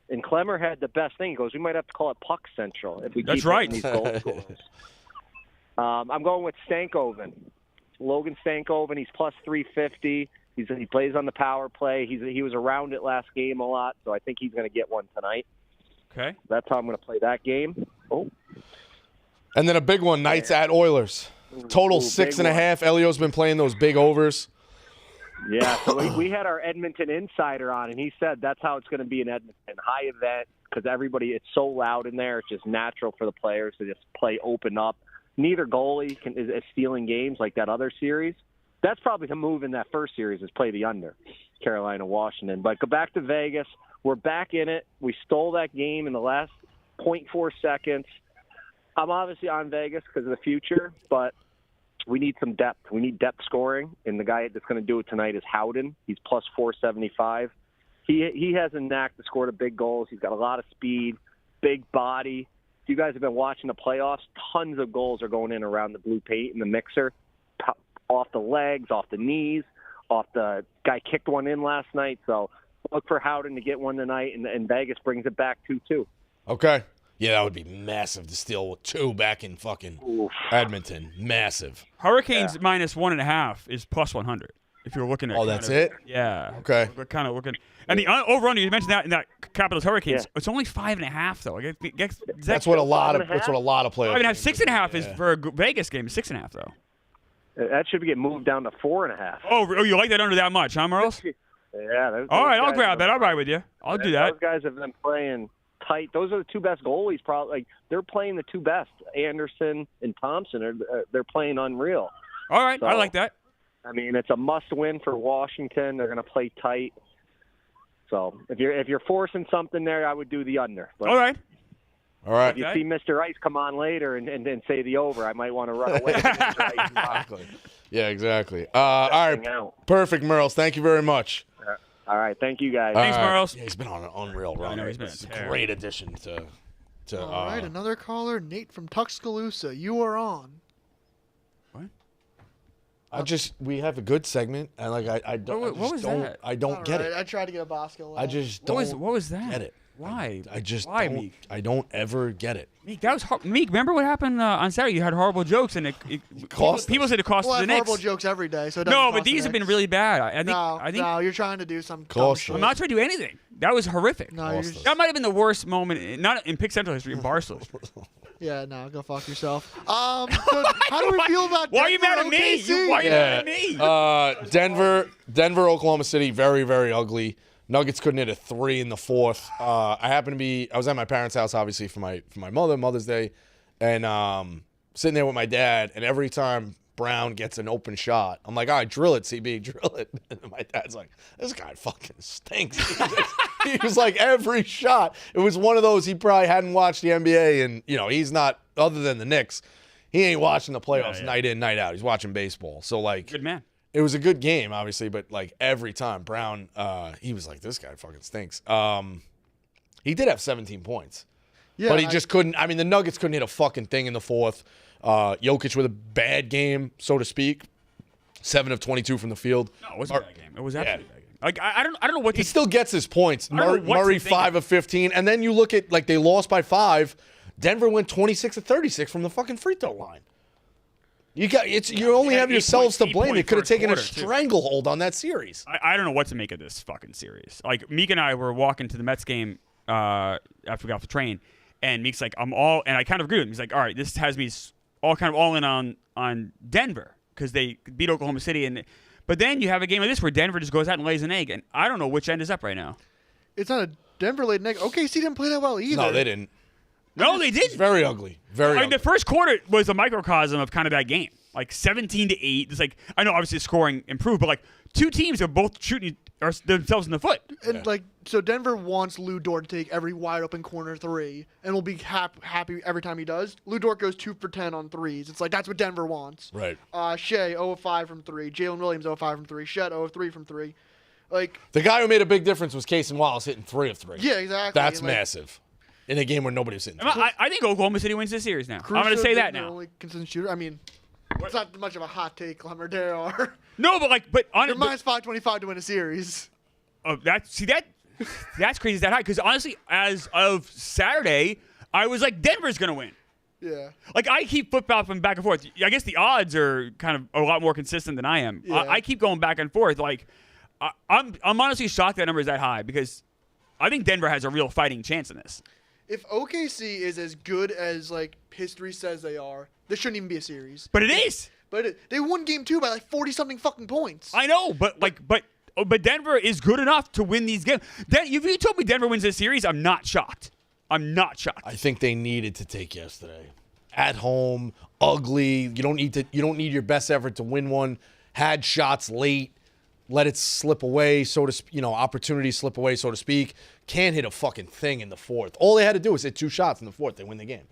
And Clemmer had the best thing. He goes, we might have to call it Puck Central if we That's keep right. hitting these goal scorers. I'm going with Stankoven. Logan Stankoven. He's plus 350. He plays on the power play. He was around it last game a lot, so I think he's going to get one tonight. Okay. That's how I'm going to play that game. Oh. And then a big one, Knights at Oilers. Total Ooh, 6.5. Elio's been playing those big overs. Yeah, so we had our Edmonton insider on, and he said that's how it's going to be in Edmonton. High event because it's so loud in there. It's just natural for the players to just play open up. Neither goalie is stealing games like that other series. That's probably the move in that first series is play the under, Carolina, Washington. But go back to Vegas. We're back in it. We stole that game in the last 0.4 seconds. I'm obviously on Vegas because of the future, but we need some depth. We need depth scoring, and the guy that's going to do it tonight is Howden. He's plus 475. He has a knack to score the big goals. He's got a lot of speed, big body. If you guys have been watching the playoffs, tons of goals are going in around the blue paint in the mixer, off the legs, off the knees, off the guy kicked one in last night. So look for Howden to get one tonight, and Vegas brings it back 2-2. Okay. Yeah, that would be massive to steal 2 back in fucking Edmonton. Massive. Hurricanes minus 1.5 is plus 100. If you're looking at. Oh, that's it? Yeah. Okay. We're kind of looking. And the over/under you mentioned that in that Capitals Hurricanes, Yeah. it's only 5.5 though. That's what a lot of players. 5.5, 6.5 is for a Vegas game. 6.5 though. That should get moved down to 4.5. Oh, you like that under that much, huh, Merles? Yeah. All right, I'll grab that. I'll ride with you. I'll do that. Those guys have been playing tight. Those are the two best goalies. Probably they're playing the two best. Anderson and Thompson they're playing unreal. All right, I So, like that. I mean, it's a must-win for Washington. They're going to play tight. So if you're forcing something there, I would do the under. But All right. All right. if you see Mr. Ice come on later and then say the over, I might want to run away. From Mr. Ice. Exactly. Yeah, exactly. All right. Out. Perfect, Merles. Thank you very much. All right, thank you guys. Thanks, All right. Merles. Yeah, he's been on an unreal run. I know, he's been It's a a tear. great addition to All right, another caller, Nate from Tuscaloosa. You are on. we have a good segment, and like I don't. What I just was don't, that? I don't get All right, it. I tried to get a Bosco. I just don't. What was that? Get it? Why? I just Why, don't. Meek? I don't ever get it. Meek, that was Meek. Remember what happened on Saturday? You had horrible jokes, and it cost people us. said it cost Well, I the have Knicks. horrible jokes every day, so it doesn't No, cost but the these have been Knicks. really bad. I think. No, you're trying to do some dumb Cost shit. I'm not trying to do anything. That was horrific. No, you're Cost just, us. That might have been the worst moment, not in Pick Central history, in Barstool. Yeah, no, go fuck yourself. So how do we feel about Why are you mad Denver, at me? OKC? Why are you mad at me? Denver, Oklahoma City, very, very ugly. Nuggets couldn't hit a 3 in the fourth. I was at my parents' house, obviously, for my Mother's Day, and sitting there with my dad, and every time Brown gets an open shot, I'm like, all right, drill it, CB, drill it. And my dad's like, this guy fucking stinks. He was like, every shot. It was one of those, he probably hadn't watched the NBA, and, he's not, other than the Knicks, he ain't watching the playoffs night in, night out. He's watching baseball. So, like, Good man. it was a good game, obviously, but, like, every time Brown, he was like, this guy fucking stinks. He did have 17 points. Yeah, But he just couldn't. I mean, the Nuggets couldn't hit a fucking thing in the fourth. Jokic with a bad game, so to speak. 7 of 22 from the field. No, it wasn't a bad game. It was absolutely a bad game. Like, I don't know what He still gets his points. don't know what to Murray think 5 of 15. And then you look at, like, they lost by 5. Denver went 26 of 36 from the fucking free throw line. You only have yourselves to blame. They could have taken a stranglehold on that series. I don't know what to make of this fucking series. Like, Meek and I were walking to the Mets game after we got off the train, and Meek's like, and I kind of agree with him. He's like, all right, this has me all in on Denver because they beat Oklahoma City, but then you have a game like this where Denver just goes out and lays an egg, and I don't know which end is up right now. It's not a Denver late night. OKC didn't play that well either. No, they didn't. No, they did. Very ugly. Very ugly. The first quarter was a microcosm of kind of that game. Like 17-8. It's like, I know obviously the scoring improved, but like two teams are both shooting themselves in the foot. And so Denver wants Lou Dort to take every wide open corner 3, and will be happy every time he does. Lou Dort goes 2 for 10 on threes. It's like that's what Denver wants. Right. Shea 0 of 5 from 3. Jalen Williams 0 of 5 from 3. Shet 0 of 3 from 3. Like the guy who made a big difference was Casey Wallace hitting 3 of 3. Yeah, exactly. That's massive. In a game where nobody was hitting 3. I think Oklahoma City wins this series now. Crusoe I'm going to say that the now. only consistent shooter. I mean, it's not much of a hot take, Clemmer. There are. No, but They're minus 525 to win a series. That's crazy. Is that high? Because honestly, as of Saturday, I was like, Denver's going to win. Yeah. Like, I keep flip-flopping back and forth. I guess the odds are kind of a lot more consistent than I am. Yeah. I keep going back and forth. Like, I'm honestly shocked that number is that high because I think Denver has a real fighting chance in this. If OKC is as good as like history says they are, this shouldn't even be a series. But it is. But they won game 2 by like 40-something fucking points. I know, but Denver is good enough to win these games. If you told me Denver wins this series, I'm not shocked. I think they needed to take yesterday. At home, ugly. You don't need your best effort to win one. Had shots late. Let it slip away, opportunities slip away, so to speak. Can't hit a fucking thing in the fourth. All they had to do was hit 2 shots in the fourth. They win the game.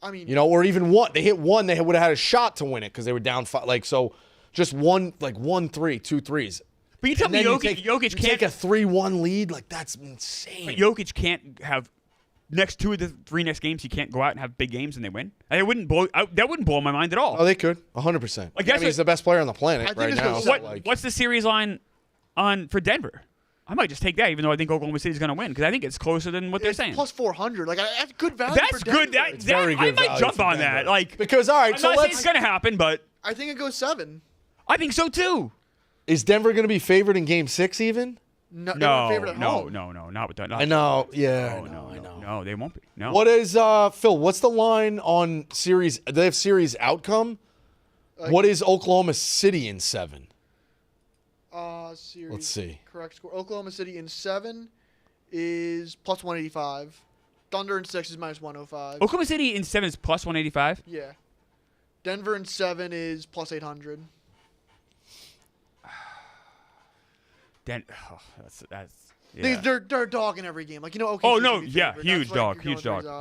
I mean, or even one. They hit one. They would have had a shot to win it because they were down 5. Like, so just 1 3, 2 threes. But you tell me Jokic can't take a 3-1 lead. Like, that's insane. But Jokic can't have next 2 of the 3 next games. He can't go out and have big games and they win. That wouldn't blow my mind at all. Oh, they could 100%. Like, he's the best player on the planet I think right it's now. gonna- What's the series line on for Denver? I might just take that, even though I think Oklahoma City's going to win, because I think it's closer than what they're it's saying. plus 400. Like that's good value. That's for good. Denver. very good I might value jump for on Denver. that. Like, Because all right, I'm so not saying let's. it's going to happen, but I think it goes 7. I think so too. Is Denver going to be favored in Game 6 even? No, they weren't favored at home. No, not with that. I know. Yeah, I know. No, they won't be. No. What is Phil? What's the line on series? They have series outcome. What is Oklahoma City in 7? Series. Let's see. Correct score. Oklahoma City in 7 is plus 185. Thunder in 6 is minus 105. Oklahoma City in 7 is plus 185. Yeah. Denver in 7 is plus 800. That's. Yeah. They're dogging every game. Like, okay. Oh, no, yeah, huge dog.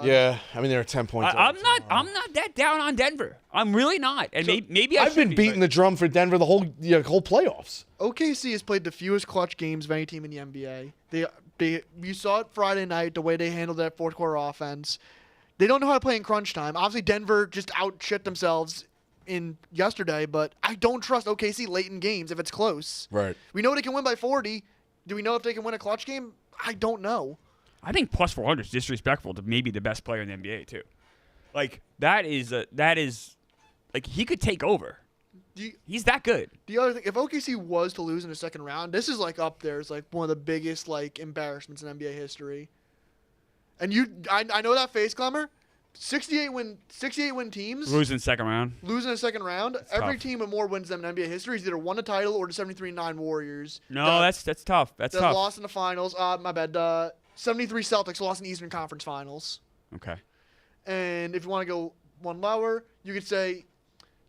Yeah, I mean they're 10 points. I'm not that down on Denver. I'm really not. And maybe I've been beating the drum for Denver the whole playoffs. OKC has played the fewest clutch games of any team in the NBA. You saw it Friday night, the way they handled that fourth quarter offense. They don't know how to play in crunch time. Obviously, Denver just outshit themselves in yesterday, but I don't trust OKC late in games if it's close. Right. We know they can win by 40. Do we know if they can win a clutch game? I don't know. I think plus 400 is disrespectful to maybe the best player in the NBA too. Like that is like he could take over. He's that good. The other thing, if OKC was to lose in the second round, this is like up there. It's like one of the biggest like embarrassments in NBA history. And I know that face, Clemmer. 68 win teams Losing second round. losing a second round. Every tough. team with more wins than in NBA history has either won a title or the 73-9 Warriors. No, that's tough. That's that tough. lost in the finals. My bad. 73 Celtics lost in the Eastern Conference Finals. Okay. And if you want to go one lower, you could say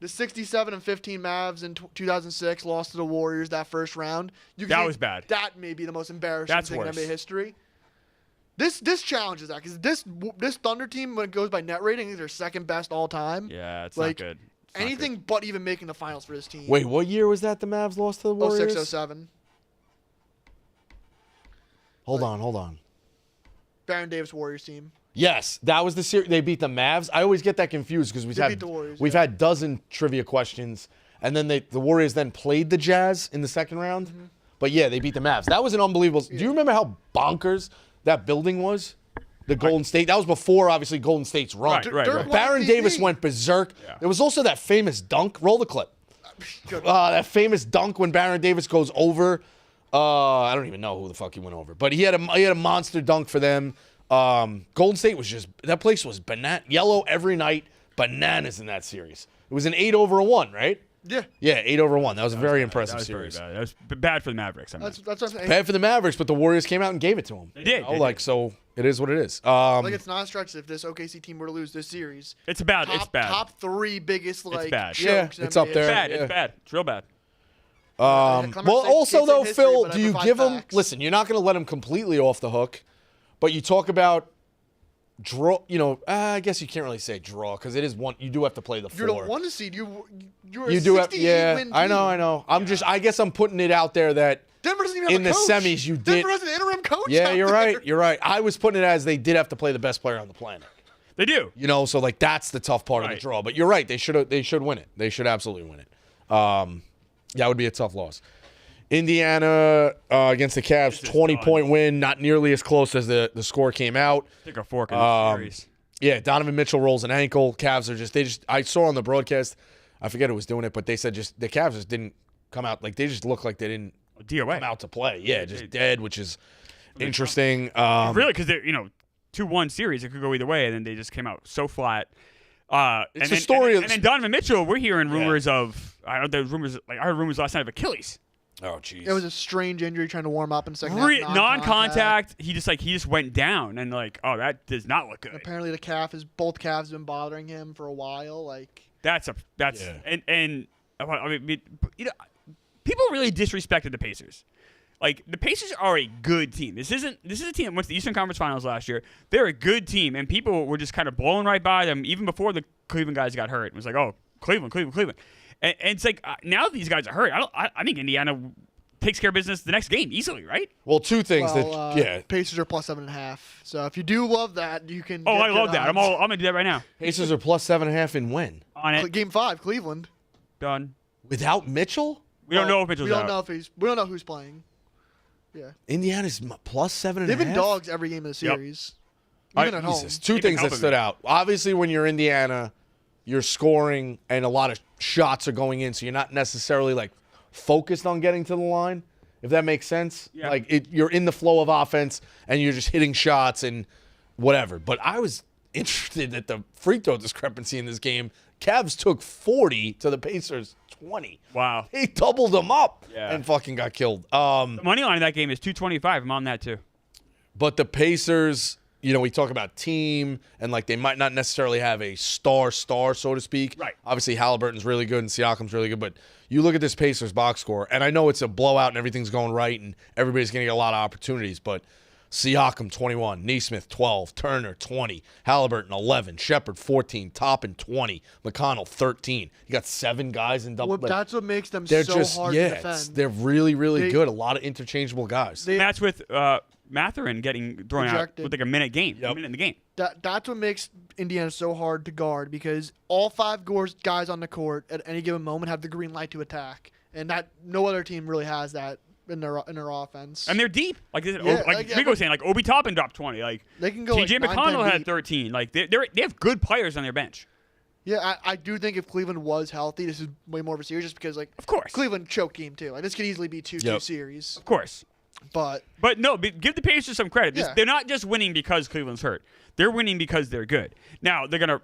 the 67 and 15 Mavs in 2006 lost to the Warriors that first round. That was bad. That may be the most embarrassing That's thing worse. in NBA history. This challenges that because this Thunder team, when it goes by net rating, is their second best all time. Yeah, it's Like, not good. It's not Anything but even making the finals for this team. Wait, what year was that the Mavs lost to the Warriors? 06, 07. Hold on. Baron Davis Warriors team. Yes, that was the series. They beat the Mavs. I always get that confused because They beat the Warriors, we've yeah. had dozen trivia questions, and then the Warriors then played the Jazz in the second round. Mm-hmm. But yeah, they beat the Mavs. That was an unbelievable. Do you remember how bonkers that building was? The Golden State. That was before obviously Golden State's run. Right. Dirk won Baron MVP. Davis went berserk. Yeah. There was also that famous dunk. Roll the clip. That famous dunk when Baron Davis goes over. I don't even know who the fuck he went over, but he had a monster dunk for them. Golden State was that place was yellow every night, bananas in that series. It was an 8-over-1, right? Yeah. Yeah, 8-over-1. That was a very impressive That was very series. bad. That was bad for the Mavericks. I mean. That's what I'm saying. Bad for the Mavericks, but the Warriors came out and gave it to them. They did. They did. So it is what it is. Like it's not a stretch if this OKC team were to lose this series. It's bad. It's bad. Top three biggest bad. Yeah, chokes in it's up NBA there. It's bad. Yeah. It's bad. It's real bad. Clemens Well, say- also can't say though, history, Phil, but I do you provide give him? facts. Listen, you're not going to let him completely off the hook, but you talk about draw. I guess you can't really say draw because it is one. You do have to play the You're 4. the one seed. You're You a do have, 68 yeah. win I team. know. I guess I'm putting it out there that Denver doesn't even have in a the coach. semis you did. Denver has an interim coach. Yeah, out you're there. right. You're right. I was putting it as they did have to play the best player on the planet. They do. So like that's the tough part of the Right. draw. But you're right. They should win it. They should absolutely win it. That would be a tough loss. Indiana against the Cavs, This is 20-point win, not nearly as close as the score came out. Take a fork in the series. Yeah, Donovan Mitchell rolls an ankle. Cavs are I saw on the broadcast, I forget who was doing it, but they said the Cavs just didn't come out. Like they just looked like they didn't DOA. come out to play. Yeah, just dead, which is interesting. Really, because they're 2-1 series. It could go either way, and then they just came out so flat. It's a story of- and then Donovan Mitchell. We're hearing rumors of. I heard rumors last night of Achilles. Oh, jeez. It was a strange injury trying to warm up in the second half. Non-contact. He just went down, and that does not look good. Apparently, both calves have been bothering him for a while. Like That's Yeah. and I mean, people really disrespected the Pacers. Like the Pacers are a good team. This is a team that went to the Eastern Conference Finals last year. They're a good team, and people were just kind of blowing right by them even before the Cleveland guys got hurt. It was like, oh, Cleveland. And it's like now that these guys are hurt, I think Indiana takes care of business the next game easily, right? Well, two things Pacers are plus 7.5. So if you do love that, you can. Oh, get I love good that. I'm odds. gonna do that right now. Pacers are plus 7.5 in when? On it. Game 5, Cleveland. Done. Without Mitchell? We don't know if Mitchell's We don't out. know if we don't know who's playing. Yeah, Indiana's plus 7.5? they've been dogs every game of the Yep. series, even at home. Jesus. Two They've been things that helping stood me. out. Obviously, when you're Indiana, you're scoring and a lot of shots are going in, so you're not necessarily like focused on getting to the line, if that makes sense. Yeah. Like you're in the flow of offense and you're just hitting shots and whatever. But I was interested at the free throw discrepancy in this game. Cavs took 40 to the Pacers 20. Wow. They doubled them up Yeah. and fucking got killed. The money line in that game is 225. I'm on that too. But the Pacers, we talk about team and like they might not necessarily have a star, so to speak. Right. Obviously, Halliburton's really good and Siakam's really good. But you look at this Pacers box score, and I know it's a blowout and everything's going right and everybody's going to get a lot of opportunities. But Siakam, 21. Nesmith, 12. Turner, 20. Halliburton, 11. Shepard, 14. Toppin, 20. McConnell, 13. You got 7 guys in double. Well, that's what makes them they're so just, hard to defend. they're really, really They- good. A lot of interchangeable guys. That's with Mathurin getting thrown out Ejected. with like a minute game. Yep. A minute in the game. That's what makes Indiana so hard to guard because all 5 guys on the court at any given moment have the green light to attack, and that no other team really has that in their offense. And they're deep. Like like, Rico was saying, like Obi Toppin dropped 20. Like they can go. TJ like 9, 10 McConnell had deep. 13. Like they have good players on their bench. Yeah, I do think if Cleveland was healthy, this is way more of a series just because like Of course. Cleveland choke game too. Like this could easily be 2-2 Yep. series. Of course. But no, give the Pacers some credit. Yeah. They're not just winning because Cleveland's hurt. They're winning because they're good. Now, they're going to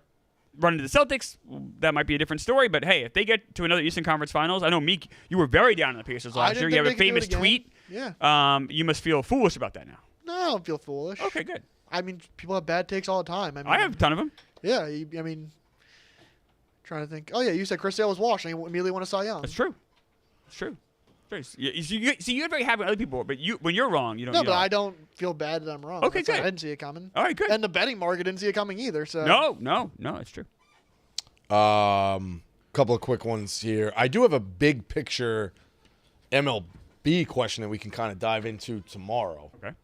run into the Celtics. That might be a different story. But, hey, if they get to another Eastern Conference Finals, I know, Meek, you were very down on the Pacers last year. You have a famous tweet. Yeah. You must feel foolish about that now. No, I don't feel foolish. Okay, good. I mean, people have bad takes all the time. I have a ton of them. Yeah, I mean, trying to think. Oh, yeah, you said Chris Sale was washed, and you immediately want to Cy Young. That's true. It's true. You're very happy with other people, but when you're wrong, you don't. No, but I don't feel bad that I'm wrong. Okay, good. I didn't see it coming. All right, good. And the betting market didn't see it coming either. So No, it's true. Couple of quick ones here. I do have a big picture MLB question that we can kind of dive into tomorrow. Okay.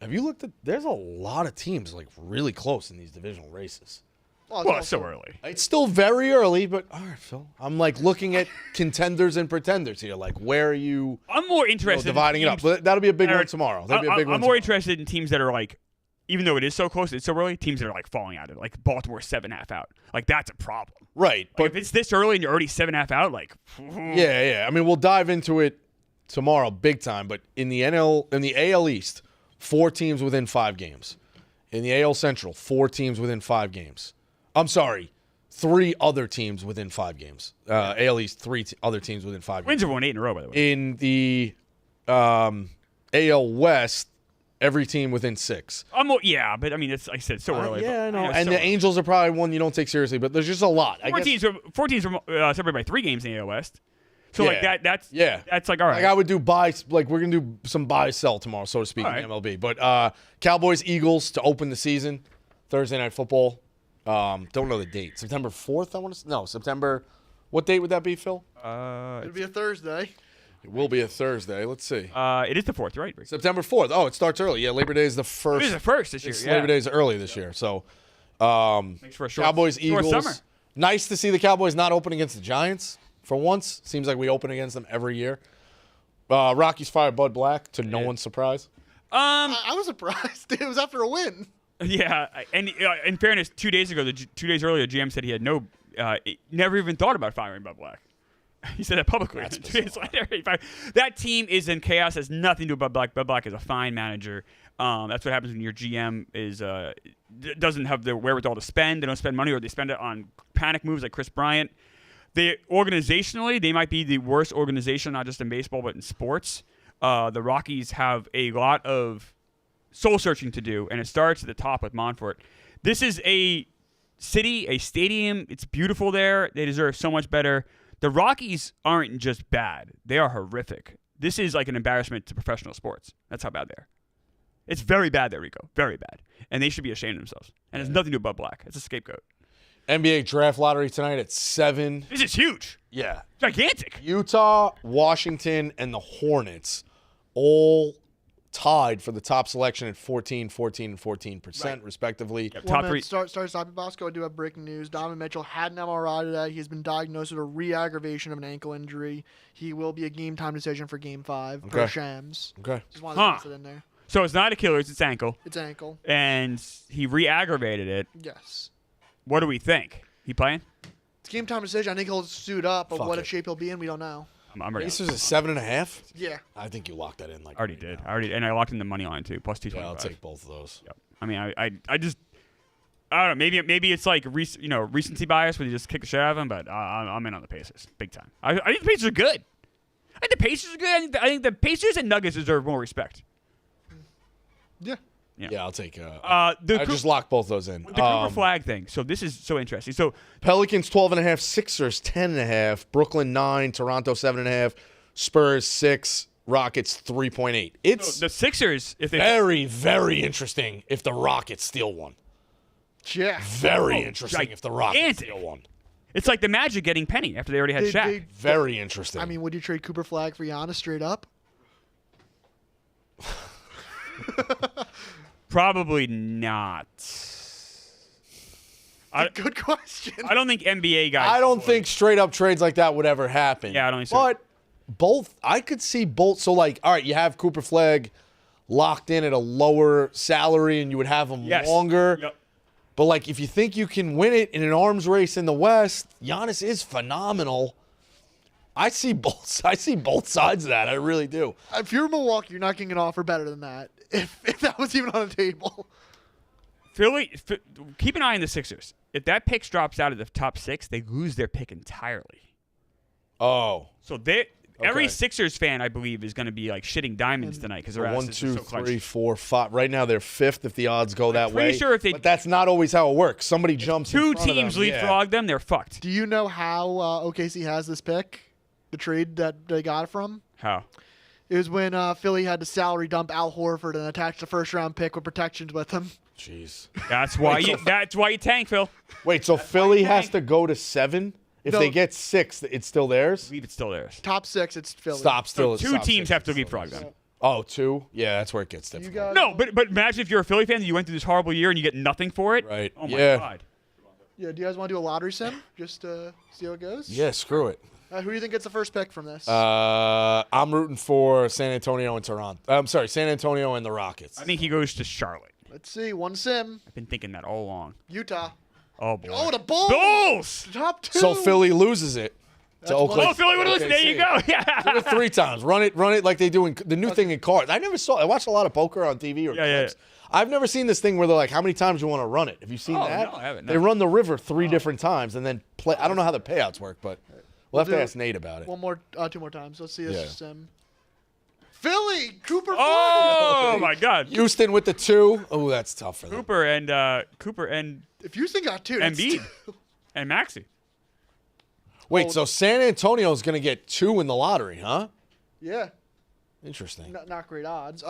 Have you looked at? There's a lot of teams like really close in these divisional races. Well, it's so early. It's still very early, but all right, Phil. I'm like looking at contenders and pretenders here. Like, where are you? I'm more interested dividing in it up. But that'll be a big one tomorrow. I'm more interested in teams that are like, even though it is so close, it's so early. Teams that are like falling out of it, like Baltimore 7.5 out. Like that's a problem. Right, Like, but if it's this early and you're already 7.5 out, like yeah. I mean, we'll dive into it tomorrow, big time. But in the AL East, 4 teams within 5 games. In the AL Central, 4 teams within 5 games. I'm sorry, 3 other teams within 5 games. AL East, 3 other teams within 5 games. Wins have won 8 in a row, by the way. In the AL West, every team within 6. Yeah, but I mean, it's like I said, it's so early. Yeah, I know. It's And so the early. Angels are probably one you don't take seriously, but there's just a lot. 4 teams were separated by 3 games in the AL West. So like Yeah. that's Yeah. like all right. Like I would do buy, like we're gonna do some buy sell tomorrow, so to speak, All in MLB. But Cowboys Eagles to open the season, Thursday Night Football. Don't know the date. September 4th. I want to. No, September. What date would that be, Phil? it'd be a Thursday. It will be a Thursday. Let's see. It is the 4th, right? Rick? September 4th. Oh, it starts early. Yeah, Labor Day is the first. It is the first this year. It's Yeah. Labor Day is early this year. So, Makes for a short, Cowboys short Eagles. summer. Nice to see the Cowboys not open against the Giants for once. Seems like we open against them every year. Rockies fire Bud Black to no one's surprise. I was surprised. It was after a win. Yeah, and in fairness, 2 days ago, 2 days earlier, GM said he had never even thought about firing Bud Black. He said that publicly. That's 2 days later, that team is in chaos. Has nothing to do with Bud Black. Bud Black is a fine manager. That's what happens when your GM doesn't have the wherewithal to spend. They don't spend money, or they spend it on panic moves like Chris Bryant. Organizationally, they might be the worst organization, not just in baseball but in sports. The Rockies have a lot of soul searching to do, and it starts at the top with Monfort. This is a city, a stadium. It's beautiful there. They deserve so much better. The Rockies aren't just bad. They are horrific. This is like an embarrassment to professional sports. That's how bad they are. It's very bad there, Rico. Very bad. And they should be ashamed of themselves. And it's nothing to do with Bud Black. It's a scapegoat. NBA draft lottery tonight at 7. This is huge. Yeah. Gigantic. Utah, Washington, and the Hornets all tied for the top selection at 14, 14, and 14%, respectively. Yep. Well, Top man, 3. Stop Bosco. I do have breaking news. Donovan Mitchell had an MRI today. He's been diagnosed with a re-aggravation of an ankle injury. He will be a game-time decision for Game 5 per Okay. Shams. Okay. Just wanted to toss it in there. So it's not Achilles, it's ankle. It's ankle. And he re-aggravated it. Yes. What do we think? He playing? It's game-time decision. I think he'll suit up, but Fuck what it. shape he'll be in, we don't know. I'm ready. Pacers is 7.5. Yeah. I think you locked that in. Like I already did. And I locked in the money line too, plus 225. Yeah, I'll take both of those. Yep. I mean, I just, I don't know. Maybe it's like recency bias where you just kick the shit out of them. But I'm in on the Pacers, big time. I think the Pacers are good. I think the Pacers are good. I think the Pacers and Nuggets deserve more respect. Yeah. Yeah, I'll take. I I just locked both those in. the Cooper flag thing. So this is so interesting. So Pelicans 12.5, Sixers 10.5, Brooklyn 9, Toronto 7.5, Spurs 6, Rockets 3.8. It's the Sixers, if they very, very interesting if the Rockets steal one. Yeah. Very interesting if the Rockets gigantic. steal one. it's like the Magic getting Penny after they already had Shaq. Very interesting. I mean, would you trade Cooper Flag for Giannis straight up? Probably not. Good question. I don't think NBA guys. I don't think straight up trades like that would ever happen. Yeah, I don't think so. But both, I could see both. So, like, all right, you have Cooper Flag locked in at a lower salary and you would have him Yes. longer. Yep. But, like, if you think you can win it in an arms race in the West, Giannis is phenomenal. I see both sides of that. I really do. If you're Milwaukee, you're not getting an offer better than that. If that was even on the table. Keep an eye on the Sixers. If that pick drops out of the top 6, they lose their pick entirely. Oh. So every Sixers fan, I believe, is going to be like shitting diamonds tonight because they're 1, 2, 3, 4, 5. Right now they're 5th if the odds go that way. Sure if but that's not always how it works. Somebody jumps in front of them. 2 teams leapfrog them, they're fucked. Do you know how OKC has this pick? The trade that they got it from? How? It was when Philly had to salary dump Al Horford and attach the first-round pick with protections with him. Jeez. That's why you tank, Phil. Wait, so Philly has to go to 7? If they get 6, it's still theirs? I believe it's still theirs. Top 6, it's Philly. So 2 teams have to leapfrog them. Oh, 2? Yeah, that's where it gets difficult. No, but imagine if you're a Philly fan and you went through this horrible year and you get nothing for it. Right. Oh, my God. Yeah, do you guys want to do a lottery sim? Just see how it goes? Yeah, screw it. Who do you think gets the first pick from this? I'm rooting for San Antonio and Toronto. I'm sorry, San Antonio and the Rockets. I think he goes to Charlotte. Let's see. One sim. I've been thinking that all along. Utah. Oh, boy. Oh, the Bulls. Bulls! Top 2. So Philly loses it to Oakland. Oh, Philly would listen. There you go. Yeah. Do it 3 times. Run it like they do in the new thing in cards. I watched a lot of poker on TV or clips. I've never seen this thing where they're like, how many times you want to run it? Have you seen that? No, I haven't. They run the river 3 different times and then play. I don't know how the payouts work, but we'll have to ask Nate about it. 2 more times. Let's see this sim. Philly, Cooper. Oh my God. Houston with the 2. Oh, that's tough for them. Cooper and If Houston got 2, that's Embiid 2. and Maxey. Wait, so San Antonio's going to get 2 in the lottery, huh? Yeah. Interesting. Not great odds.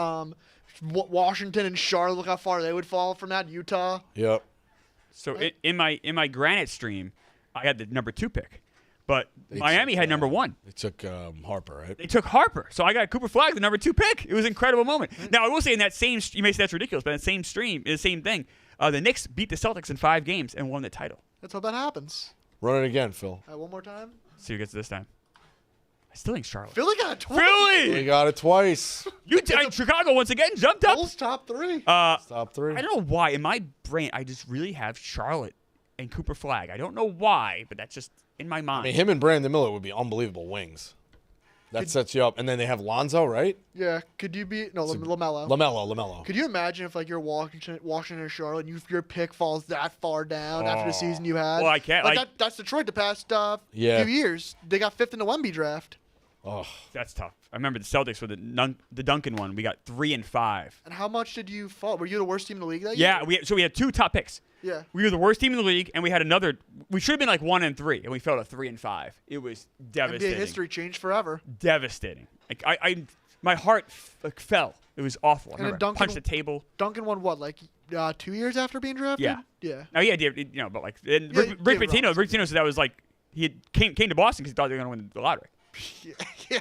Washington and Charlotte, look how far they would fall from that. Utah. Yep. So in my Granite stream, I had the number 2 pick, but Miami had number 1. They took Harper, right? They took Harper, so I got Cooper Flagg, the number 2 pick. It was an incredible moment. Now I will say in that same, you may say that's ridiculous, but in the same stream, the same thing. The Knicks beat the Celtics in 5 games and won the title. That's how that happens. Run it again, Phil. One more time. See who gets it this time. I still think Charlotte. Philly got it twice. They Philly! got it twice. Chicago once again jumped up. Bulls top 3. Top 3. I don't know why. In my brain, I just really have Charlotte and Cooper Flagg. I don't know why, but that's just in my mind. I mean, him and Brandon Miller would be unbelievable wings. That sets you up. And then they have Lonzo, right? Yeah. Could you be LaMelo? LaMelo. Could you imagine if you're Washington or Charlotte and your pick falls that far down after the season you had? Well, I can't. That's Detroit the past few Yeah. years. They got 5th in the Wemby draft. Oh, That's tough. I remember the Celtics with the Duncan one. We got 3 and 5. And how much did you fall? Were you the worst team in the league that Yeah, year? we had 2 top picks. Yeah. We were the worst team in the league, and we had another. We should have been like 1 and 3, and we fell to 3 and 5. It was devastating. NBA history changed forever. Devastating. Like my heart fell. It was awful. I remember Duncan- punched the table. Duncan won what, 2 years after being drafted? Yeah. Yeah. Oh yeah, but like and Yeah, Rick David Pitino. Robinson. Rick Pitino said that was like he came to Boston because he thought they were going to win the lottery. Yeah.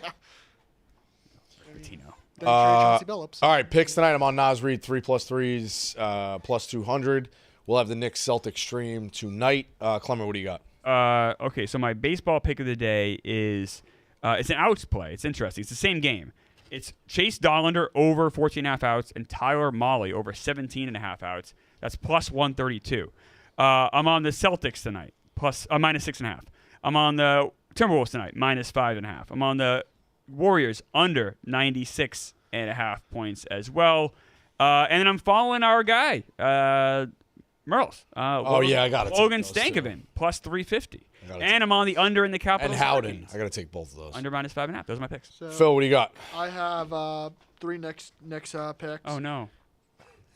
Pitino. Then Chauncey Billups. all right, picks tonight. I'm on Nas Reed, 3+3s, plus 200. We'll have the Knicks Celtics stream tonight. Clemmer, what do you got? Okay, so my baseball pick of the day is it's an outs play. It's interesting. It's the same game. It's Chase Dollander over 14.5 outs and Tyler Molly over 17.5 outs. That's plus 132. I'm on the Celtics tonight, minus 6.5. I'm on the Timberwolves tonight, minus 5.5. I'm on the Warriors under 96.5 points as well. And then I'm following our guy, Merles. I got it. Logan Stankoven, plus 350. And I'm on the under in the Capitals. And Howden. I got to take both of those. Under minus 5.5. Those are my picks. So Phil, what do you got? I have 3 Knicks picks. Oh, no.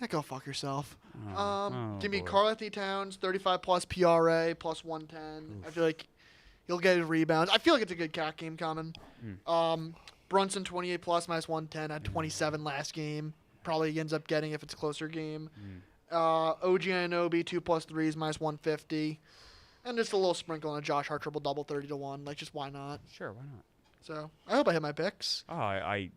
Yeah, go fuck yourself. Oh, Give me boy. Karl Anthony Towns, 35 plus PRA, plus 110. I feel like he'll get his rebounds. I feel like it's a good cat game coming. Brunson, 28 plus, minus 110, had 27 last game. Probably ends up getting if it's a closer game. OG Anunoby, 2+3s, minus 150. And just a little sprinkle on a Josh Hart triple-double, 30-1. Like, just why not? Sure, why not? So, I hope I hit my picks. Oh, I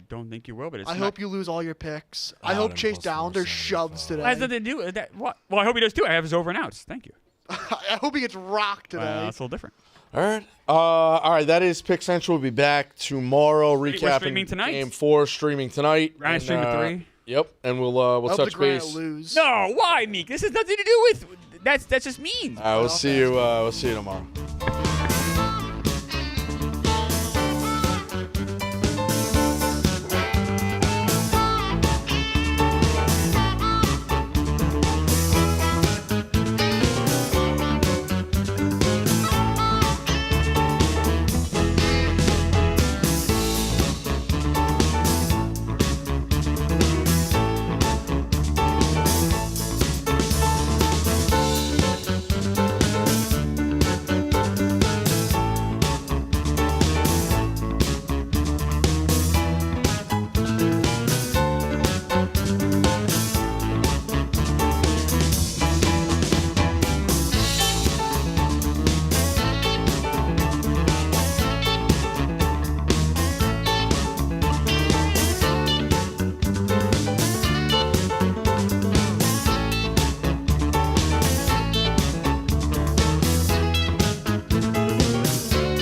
don't think you will, but it's I not- hope you lose all your picks. I Howden hope Chase plus Dollander 475. shoves today. That has nothing to do with that. What? Well, I hope he does too. I have his over and outs. Thank you. I hope he gets rocked today. That's a little different. All right. That is Pick Central. We'll be back tomorrow We're recapping streaming tonight? Game 4, streaming tonight. Granite And, stream at 3. Yep, and we'll I hope touch the Granite base. lose. No, why, Meek? This has nothing to do with. That's just mean. All right, we'll see you. We'll see you tomorrow.